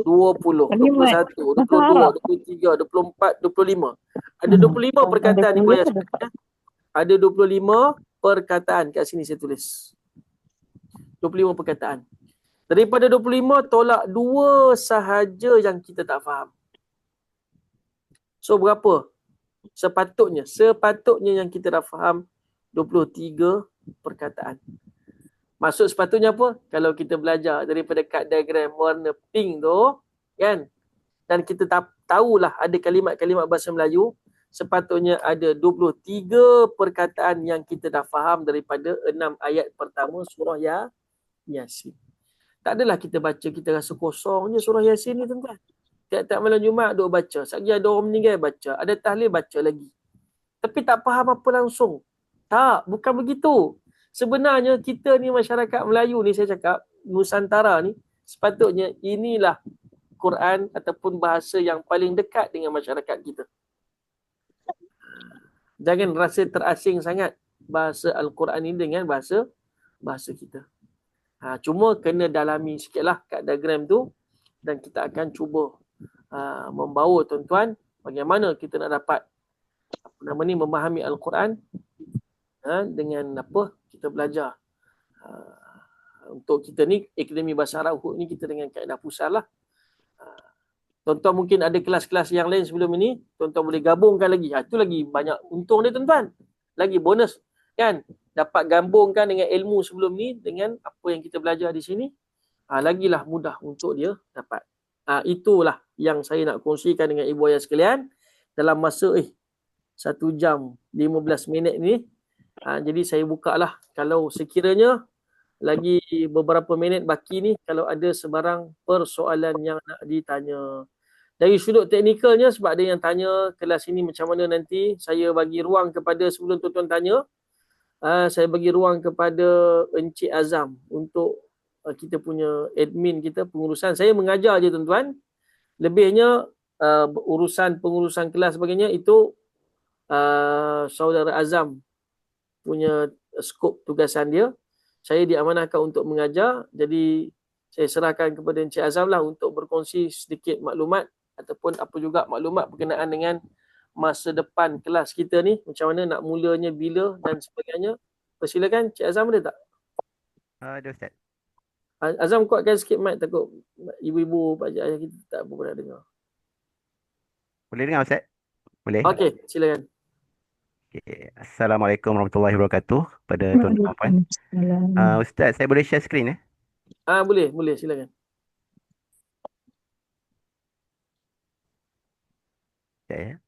20, 21, 22, 23, 24, 25. Ada 25 perkataan ni Buaya sebenarnya. Ada 25 perkataan kat sini saya tulis. 25 perkataan. Daripada 25, tolak 2 sahaja yang kita tak faham. So berapa? Sepatutnya yang kita dah faham 23 perkataan. Maksud sepatutnya apa? Kalau kita belajar daripada kad diagram warna pink tu, kan? Dan kita tahulah ada kalimat-kalimat bahasa Melayu, sepatutnya ada 23 perkataan yang kita dah faham daripada 6 ayat pertama surah Yasin. Tak adalah kita baca, kita rasa kosong je surah Yasin ni tuan-tuan. Tiap-tiap malam Jumaat duk baca. Sekali ada orang meninggal baca. Ada tahlil baca lagi. Tapi tak faham apa langsung. Tak, bukan begitu. Sebenarnya kita ni masyarakat Melayu ni, saya cakap Nusantara ni, sepatutnya inilah Quran ataupun bahasa yang paling dekat dengan masyarakat kita. Jangan rasa terasing sangat bahasa Al-Quran ini dengan bahasa kita. Cuma kena dalami sikitlah kat diagram tu dan kita akan cuba membawa tuan-tuan bagaimana kita nak dapat memahami Al-Quran dengan apa kita belajar. Untuk kita ni Akademi Bahasa Arab ni kita dengan kaedah pusat lah. Tuan-tuan mungkin ada kelas-kelas yang lain sebelum ini, tuan-tuan boleh gabungkan lagi. Itu lagi banyak untung dia tuan-tuan. Lagi bonus kan. Dapat gabungkan dengan ilmu sebelum ni dengan apa yang kita belajar di sini. Lagilah mudah untuk dia dapat. Itulah yang saya nak kongsikan dengan ibu ayah sekalian dalam masa 1 jam 15 minit ni. Jadi saya buka lah kalau sekiranya lagi beberapa minit baki ni, kalau ada sebarang persoalan yang nak ditanya. Dari sudut teknikalnya, sebab ada yang tanya kelas ini macam mana nanti, saya bagi ruang kepada, sebelum tuan-tuan tanya, saya bagi ruang kepada Encik Azam untuk kita punya admin kita, pengurusan. Saya mengajar je tuan-tuan. Lebihnya pengurusan kelas sebagainya itu Saudara Azam punya skop tugasan dia. Saya diamanahkan untuk mengajar. Jadi saya serahkan kepada Encik Azam lah untuk berkongsi sedikit maklumat ataupun apa juga maklumat berkenaan dengan masa depan kelas kita ni. Macam mana nak mulanya, bila dan sebagainya. Persilakan Encik Azam, ada tak? Ada Ustaz. Azam kuatkan sikit mic, takut ibu-ibu, pakcik ayah kita tak apa pun nak dengar. Boleh dengar Ustaz? Boleh? Okey, silakan. Okay. Assalamualaikum warahmatullahi wabarakatuh pada tuan-tuan puan. Ustaz, saya boleh share screen Boleh, silakan. Ya.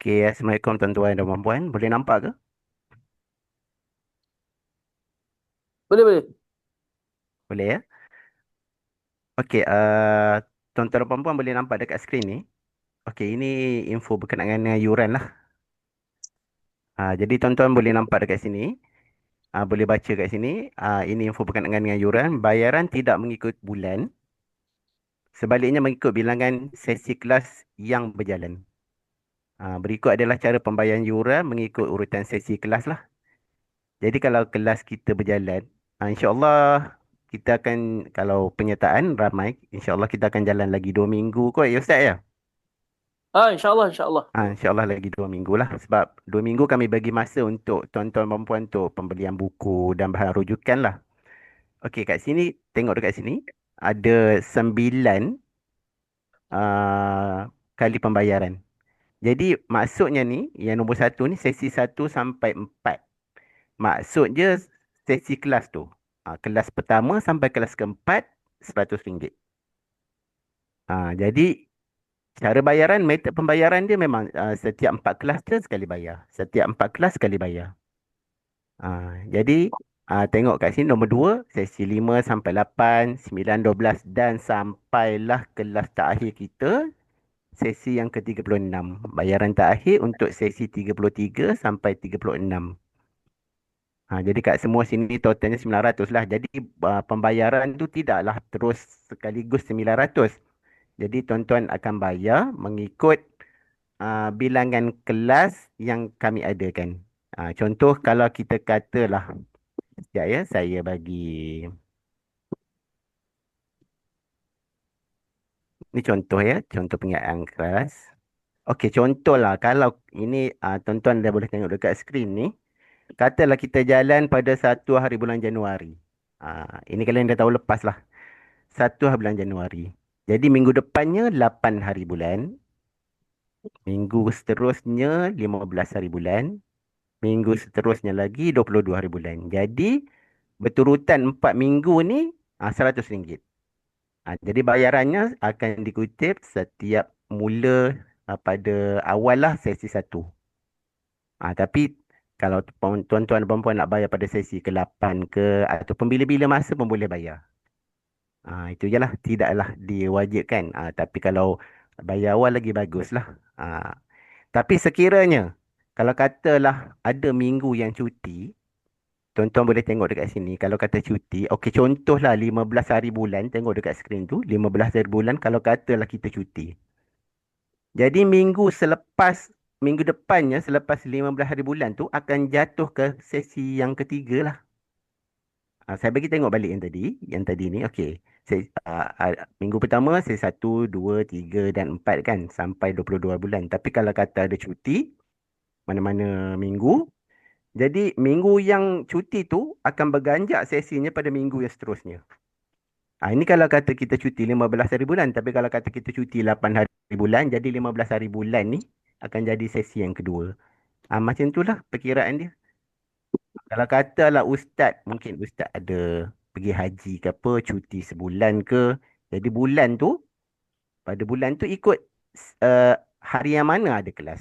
Okey, Assalamualaikum tuan-tuan dan puan-puan. Boleh nampak ke? Boleh, boleh. Boleh ya? Okey, tuan-tuan dan puan-puan boleh nampak dekat skrin ni. Okey, ini info berkenaan dengan yuran lah. Jadi tuan-tuan boleh nampak dekat sini. Boleh baca kat sini. Ini info berkenaan dengan yuran. Bayaran tidak mengikut bulan. Sebaliknya mengikut bilangan sesi kelas yang berjalan. Berikut adalah cara pembayaran yuran mengikut urutan sesi kelas lah. Jadi kalau kelas kita berjalan, insya-Allah kita akan, kalau penyertaan ramai, insya-Allah kita akan jalan lagi 2 minggu kot ya Ustaz ya. InsyaAllah, insyaAllah. InsyaAllah lagi 2 minggu lah. Sebab 2 minggu kami bagi masa untuk tuan-tuan dan puan untuk pembelian buku dan bahan rujukan lah. Okey, kat sini, tengok dekat sini. Ada 9 kali pembayaran. Jadi maksudnya ni, yang nombor 1 ni sesi 1 sampai 4. Maksud je sesi kelas tu. Kelas pertama sampai kelas keempat, RM100. Jadi cara bayaran, metod pembayaran dia memang setiap 4 kelas je sekali bayar. Setiap 4 kelas sekali bayar. Jadi tengok kat sini nombor 2, sesi 5 sampai 8, 9, 12 dan sampailah kelas terakhir kita, sesi yang ke-36. Bayaran terakhir untuk sesi 33 sampai 36. Jadi kat semua sini totalnya 900 lah. Jadi pembayaran tu tidaklah terus sekaligus 900. Jadi tuan-tuan akan bayar mengikut bilangan kelas yang kami adakan. Contoh kalau kita katalah, sekejap ya, saya bagi, ni contoh ya, contoh pengyaan kelas. Okey, contohlah kalau ini tuan-tuan dah boleh tengok dekat skrin ni. Katalah kita jalan pada 1 hari bulan Januari. Ini kalian dah tahu lepas lah. 1 hari bulan Januari. Jadi minggu depannya 8 hari bulan. Minggu seterusnya 15 hari bulan. Minggu seterusnya lagi 22 hari bulan. Jadi berturutan 4 minggu ni RM100. Jadi bayarannya akan dikutip setiap mula pada awal lah sesi 1. Tapi kalau tuan-tuan dan puan nak bayar pada sesi ke-8 ke ataupun bila-bila masa pun boleh bayar. Itu je lah. Tidaklah diwajibkan. Tapi kalau bayar awal lagi bagus lah. Tapi sekiranya, kalau katalah ada minggu yang cuti, tuan-tuan boleh tengok dekat sini. Kalau kata cuti, okey contohlah 15 hari bulan, tengok dekat skrin tu, 15 hari bulan kalau katalah kita cuti. Jadi minggu depannya, selepas 15 hari bulan tu, akan jatuh ke sesi yang ketiga lah. Saya bagi tengok balik yang tadi ni. Okey. Minggu pertama saya 1, 2, 3 dan 4 kan sampai 22 bulan. Tapi kalau kata ada cuti mana-mana minggu, jadi minggu yang cuti tu akan berganjak sesinya pada minggu yang seterusnya. Ini kalau kata kita cuti 15 hari bulan, tapi kalau kata kita cuti 8 hari bulan, jadi 15 hari bulan ni akan jadi sesi yang kedua. Macam itulah perkiraan dia. Kalau katalah ustaz, mungkin ustaz ada pergi haji ke apa, cuti sebulan ke. Jadi pada bulan tu ikut uh, hari yang mana ada kelas.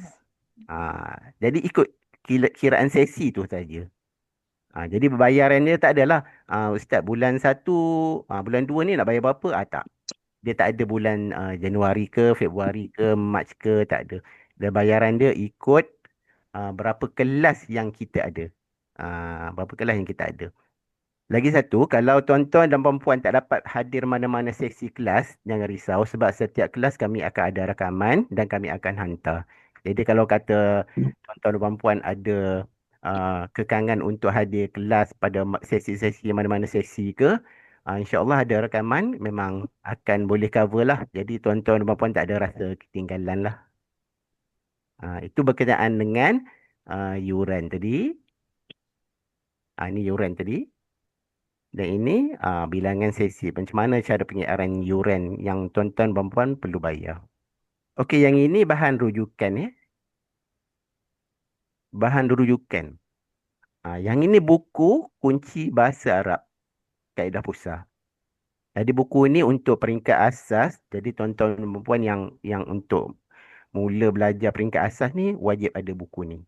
Jadi ikut kiraan sesi tu saja. Jadi bayaran dia tak adalah, ustaz bulan 1, bulan 2 ni nak bayar berapa? Tak. Dia tak ada bulan Januari ke, Februari ke, Mac ke, tak ada. Dan bayaran dia ikut berapa kelas yang kita ada. Berapa kelas yang kita ada. Lagi satu, kalau tuan-tuan dan puan-puan tak dapat hadir mana-mana sesi kelas, jangan risau sebab setiap kelas kami akan ada rakaman dan kami akan hantar. Jadi kalau kata tuan-tuan dan puan-puan ada kekangan untuk hadir kelas pada sesi-sesi mana-mana sesi ke, insya-Allah ada rakaman memang akan boleh cover lah. Jadi tuan-tuan dan puan-puan tak ada rasa ketinggalan lah. Itu berkenaan dengan yuran tadi. Ini yuran tadi. Dan ini bilangan sesi. Macam mana cara pengeluaran yuran yang tuan-tuan dan puan perlu bayar. Okey, yang ini bahan rujukan ya. Bahan rujukan. Yang ini buku kunci bahasa Arab. Kaedah Pusat. Jadi buku ini untuk peringkat asas. Jadi tuan-tuan dan puan yang untuk mula belajar peringkat asas ni, wajib ada buku ni.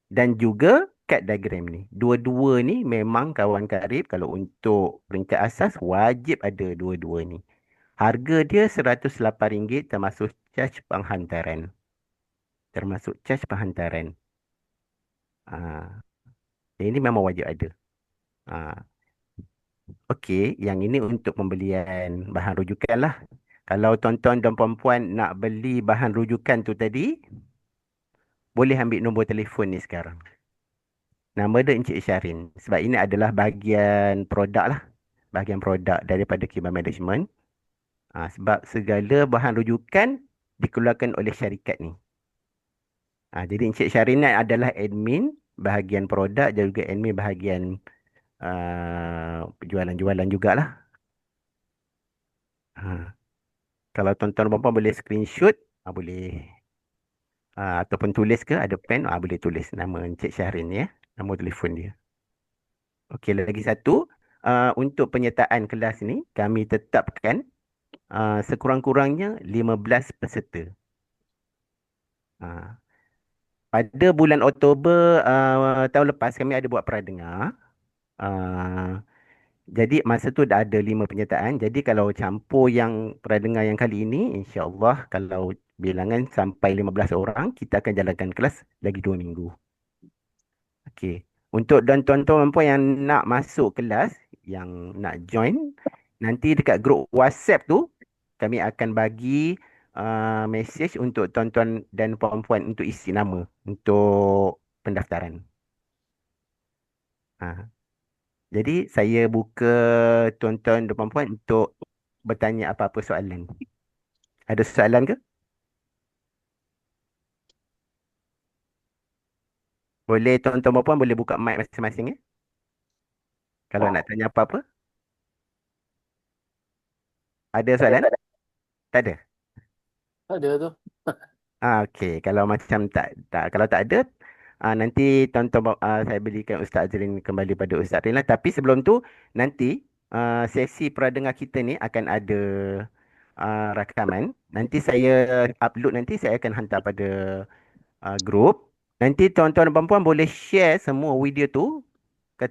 Dan juga kad diagram ni. Dua-dua ni memang kawan karib, kalau untuk peringkat asas, wajib ada dua-dua ni. Harga dia RM108 termasuk caj penghantaran. Termasuk caj penghantaran. Ah, ini memang wajib ada. Ah, Okey, yang ini untuk pembelian bahan rujukan lah. Kalau tuan-tuan dan puan-puan nak beli bahan rujukan tu tadi, boleh ambil nombor telefon ni sekarang. Nama dia Encik Syarin. Sebab ini adalah bahagian produk lah. Bahagian produk daripada Kibar Management. Sebab segala bahan rujukan dikeluarkan oleh syarikat ni. Jadi Encik Syarin ni adalah admin bahagian produk dan juga admin bahagian jualan-jualan jugalah. Kalau tuan-tuan dan puan-puan boleh screenshot, boleh. Ataupun tulis ke, ada pen, boleh tulis nama Encik Syahrin ya. Nombor telefon dia. Okey, lagi satu. Untuk penyertaan kelas ni, kami tetapkan sekurang-kurangnya 15 peserta. Pada bulan Oktober tahun lepas, kami ada buat pradengar. Jadi masa tu dah ada 5 penyertaan. Jadi kalau campur yang pradengar yang kali ini, insya-Allah kalau bilangan sampai 15 orang, kita akan jalankan kelas lagi 2 minggu. Okey. Untuk dan tuan-tuan puan yang nak masuk kelas, yang nak join, nanti dekat grup WhatsApp tu kami akan bagi message untuk tuan-tuan dan puan-puan untuk isi nama untuk pendaftaran. Jadi saya buka tuan-tuan dan puan-puan untuk bertanya apa-apa soalan. Ada soalan ke? Boleh tuan-tuan dan puan boleh buka mic masing-masing ya. Kalau nak tanya apa-apa. Ada soalan? Tak ada. Ada tu. Okey, kalau macam tak kalau tak ada, nanti tuan-tuan saya berikan Ustaz Azrin kembali pada Ustaz Azrin lah. Tapi sebelum tu nanti sesi pradengar kita ni akan ada rakaman. Nanti saya upload, nanti saya akan hantar pada grup. Nanti tuan-tuan dan puan-puan boleh share semua video tu ke,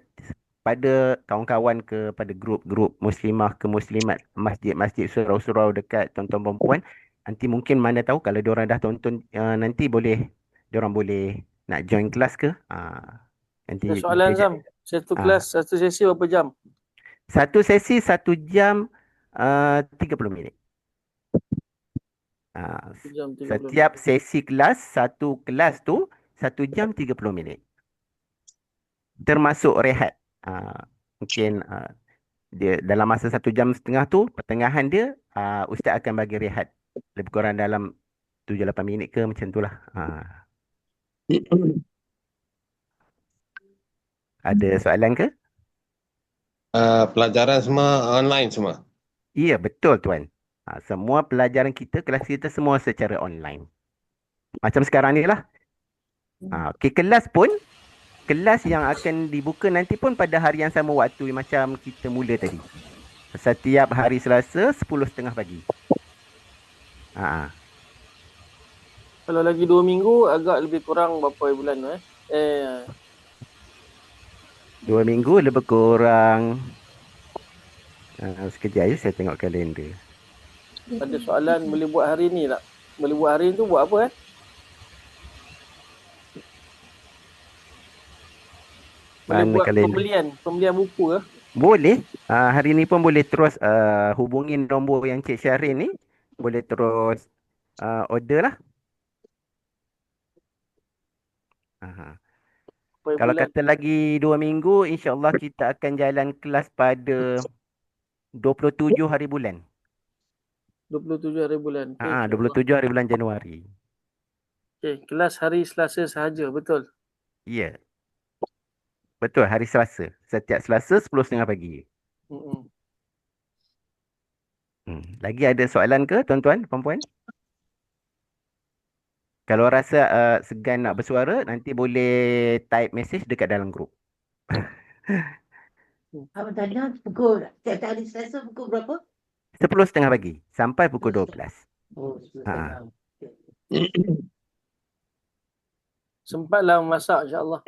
pada kawan-kawan ke, pada grup-grup muslimah ke muslimat, masjid-masjid, surau-surau dekat tuan-tuan puan-puan. Nanti mungkin mana tahu kalau diorang dah tonton, nanti boleh diorang boleh nak join kelas ke. Nanti Ada soalan Zam. Satu kelas, satu sesi berapa jam? Satu sesi 1 jam 30 minit. 1 jam 30 Setiap sesi kelas, satu kelas tu 1 jam 30 minit. Termasuk rehat. Mungkin dia dalam masa 1 jam setengah tu, pertengahan dia, Ustaz akan bagi rehat. Lebih kurang dalam 7-8 minit ke macam tu lah. Ada soalan ke? Pelajaran semua online semua? Ya, betul tuan. Semua pelajaran kita, kelas kita semua secara online. Macam sekarang ni lah. Okey, kelas yang akan dibuka nanti pun pada hari yang sama waktu macam kita mula tadi. Setiap hari Selasa 10.30 pagi. Kalau lagi 2 minggu agak lebih kurang berapa bulan tu 2 minggu lebih kurang sekejap ya, saya tengok kalender. Ada soalan boleh buat hari ni tak? Boleh buat hari tu buat apa Boleh Mana buat kalender? pembelian buku ke? Boleh. Hari ni pun boleh terus hubungin nombor yang Cik Syahrin ni. Boleh terus order lah. Kalau kata lagi 2 minggu, insya-Allah kita akan jalan kelas pada 27 hari bulan. 27 hari bulan. 27 hari bulan Januari. Okey, kelas hari Selasa sahaja, betul? Ya. Betul, hari Selasa. Setiap Selasa 10.30 pagi. Lagi ada soalan ke tuan-tuan, puan-puan? Kalau rasa segan nak bersuara, nanti boleh type message dekat dalam grup. Abang tanya pukul, tiap-tiap hari Selasa pukul berapa? 10.30 pagi sampai pukul 12. Oh, 10.30. Sempatlah memasak insya-Allah.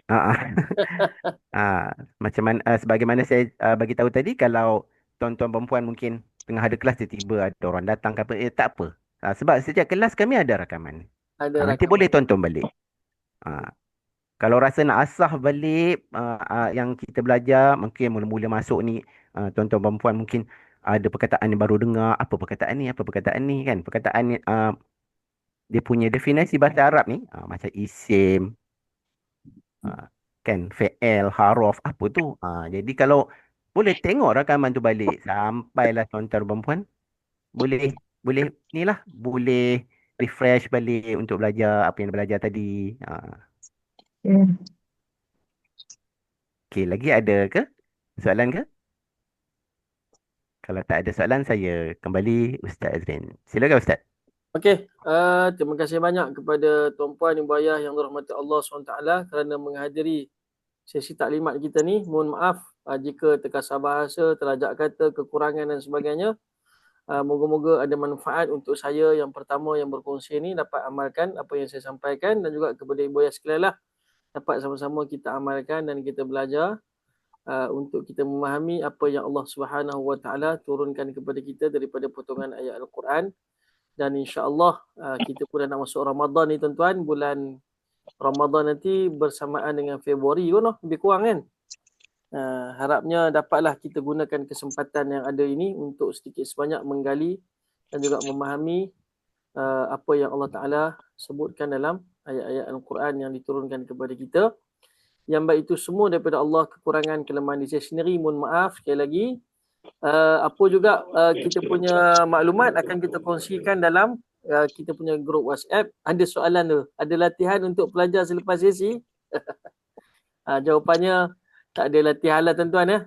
Ah, macam mana sebagaimana saya bagi tahu tadi, kalau tuan-tuan perempuan mungkin tengah ada kelas tiba-tiba ada orang datang ke apa, tak apa. Sebab setiap kelas kami ada rakaman. Ada Nanti rakaman. boleh tonton balik. Kalau rasa nak asah balik yang kita belajar, mungkin mula-mula masuk ni, tuan-tuan perempuan mungkin ada perkataan yang baru dengar, apa perkataan ni, apa perkataan ni kan. Perkataan ni, dia punya definisi bahasa Arab ni, macam isim, kan, fi'il, haruf, apa tu. Jadi kalau boleh tengok rakaman tu balik sampailah tuan-tuan perempuan, boleh boleh ni lah, boleh refresh balik untuk belajar apa yang belajar tadi. Ya. Okey, lagi ada ke soalan ke? Kalau tak ada soalan, saya kembali Ustaz Azrin. Silakan Ustaz. Okey, terima kasih banyak kepada tuan-puan ibu ayah yang dirahmati Allah SWT kerana menghadiri sesi taklimat kita ni. Mohon maaf jika terkasar bahasa, terlajak kata, kekurangan dan sebagainya. Moga-moga ada manfaat untuk saya yang pertama yang berkongsi ni dapat amalkan apa yang saya sampaikan, dan juga kepada ibu ayah sekalian lah dapat sama-sama kita amalkan dan kita belajar untuk kita memahami apa yang Allah Subhanahu Wa Taala turunkan kepada kita daripada potongan ayat Al-Quran. Dan insya-Allah kita pun dah nak masuk Ramadan ni tuan-tuan. Bulan Ramadan nanti bersamaan dengan Februari kan, lebih kurang kan. Harapnya dapatlah kita gunakan kesempatan yang ada ini untuk sedikit sebanyak menggali dan juga memahami apa yang Allah Ta'ala sebutkan dalam ayat-ayat Al-Quran yang diturunkan kepada kita. Yang baik itu semua daripada Allah, kekurangan, kelemahan di saya sendiri, mohon maaf sekali lagi. Apa juga kita punya maklumat akan kita kongsikan dalam kita punya grup WhatsApp. Ada soalan tu, ada latihan untuk pelajar selepas sesi? Jawapannya tak ada latihan lah tuan-tuan ya.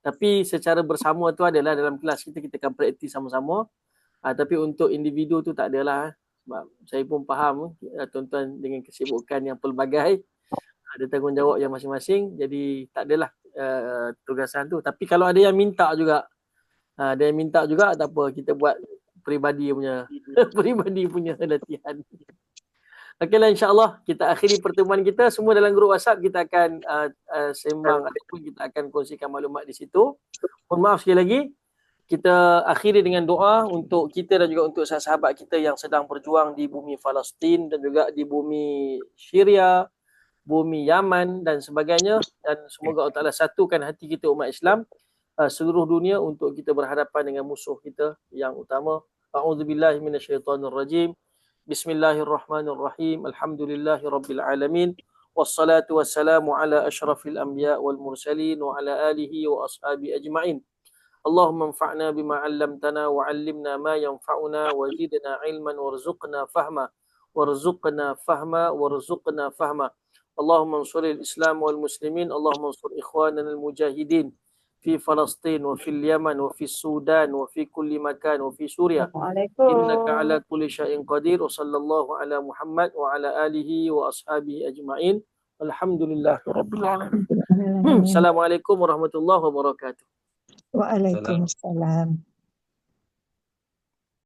Tapi secara bersama tu adalah dalam kelas kita akan praktis sama-sama. Tapi untuk individu tu tak adalah. Sebab saya pun faham tuan-tuan dengan kesibukan yang pelbagai, ada tanggungjawab yang masing-masing. Jadi tak adalah tugasan tu. Tapi kalau ada yang minta juga, ada yang minta juga, tak apa, kita buat peribadi punya peribadi punya latihan. Okeylah, insya-Allah kita akhiri pertemuan kita semua dalam grup WhatsApp. Kita akan sembang ataupun kita akan kongsikan maklumat di situ. Mohon maaf sekali lagi. Kita akhiri dengan doa untuk kita dan juga untuk sahabat-sahabat kita yang sedang berjuang di bumi Palestin dan juga di bumi Syria, bumi Yaman dan sebagainya, dan semoga Allah Ta'ala satukan hati kita umat Islam seluruh dunia untuk kita berhadapan dengan musuh kita yang utama. A'udzubillahi minasyaitonirrajim. Bismillahirrahmanirrahim. Alhamdulillahirabbil alamin. Wassalatu wassalamu ala asyrafil anbiya wal mursalin wa ala alihi wa ashabi ajma'in. Allahumma anfa'na bima 'allamtana wa 'allimna ma yanfa'una wa zidna 'ilman warzuqna fahma warzuqna fahma. Allahumma ansuril Islam wal muslimin. Allahumma ansur ikhwanana al mujahidin في فلسطين وفي اليمن وفي السودان وفي كل مكان وفي سوريا إنك على كل شيء قدير وصلى الله على محمد وعلى آله وأصحابه أجمعين الحمد لله رب العالمين. السلام عليكم ورحمة الله وبركاته. Waalaikumsalam.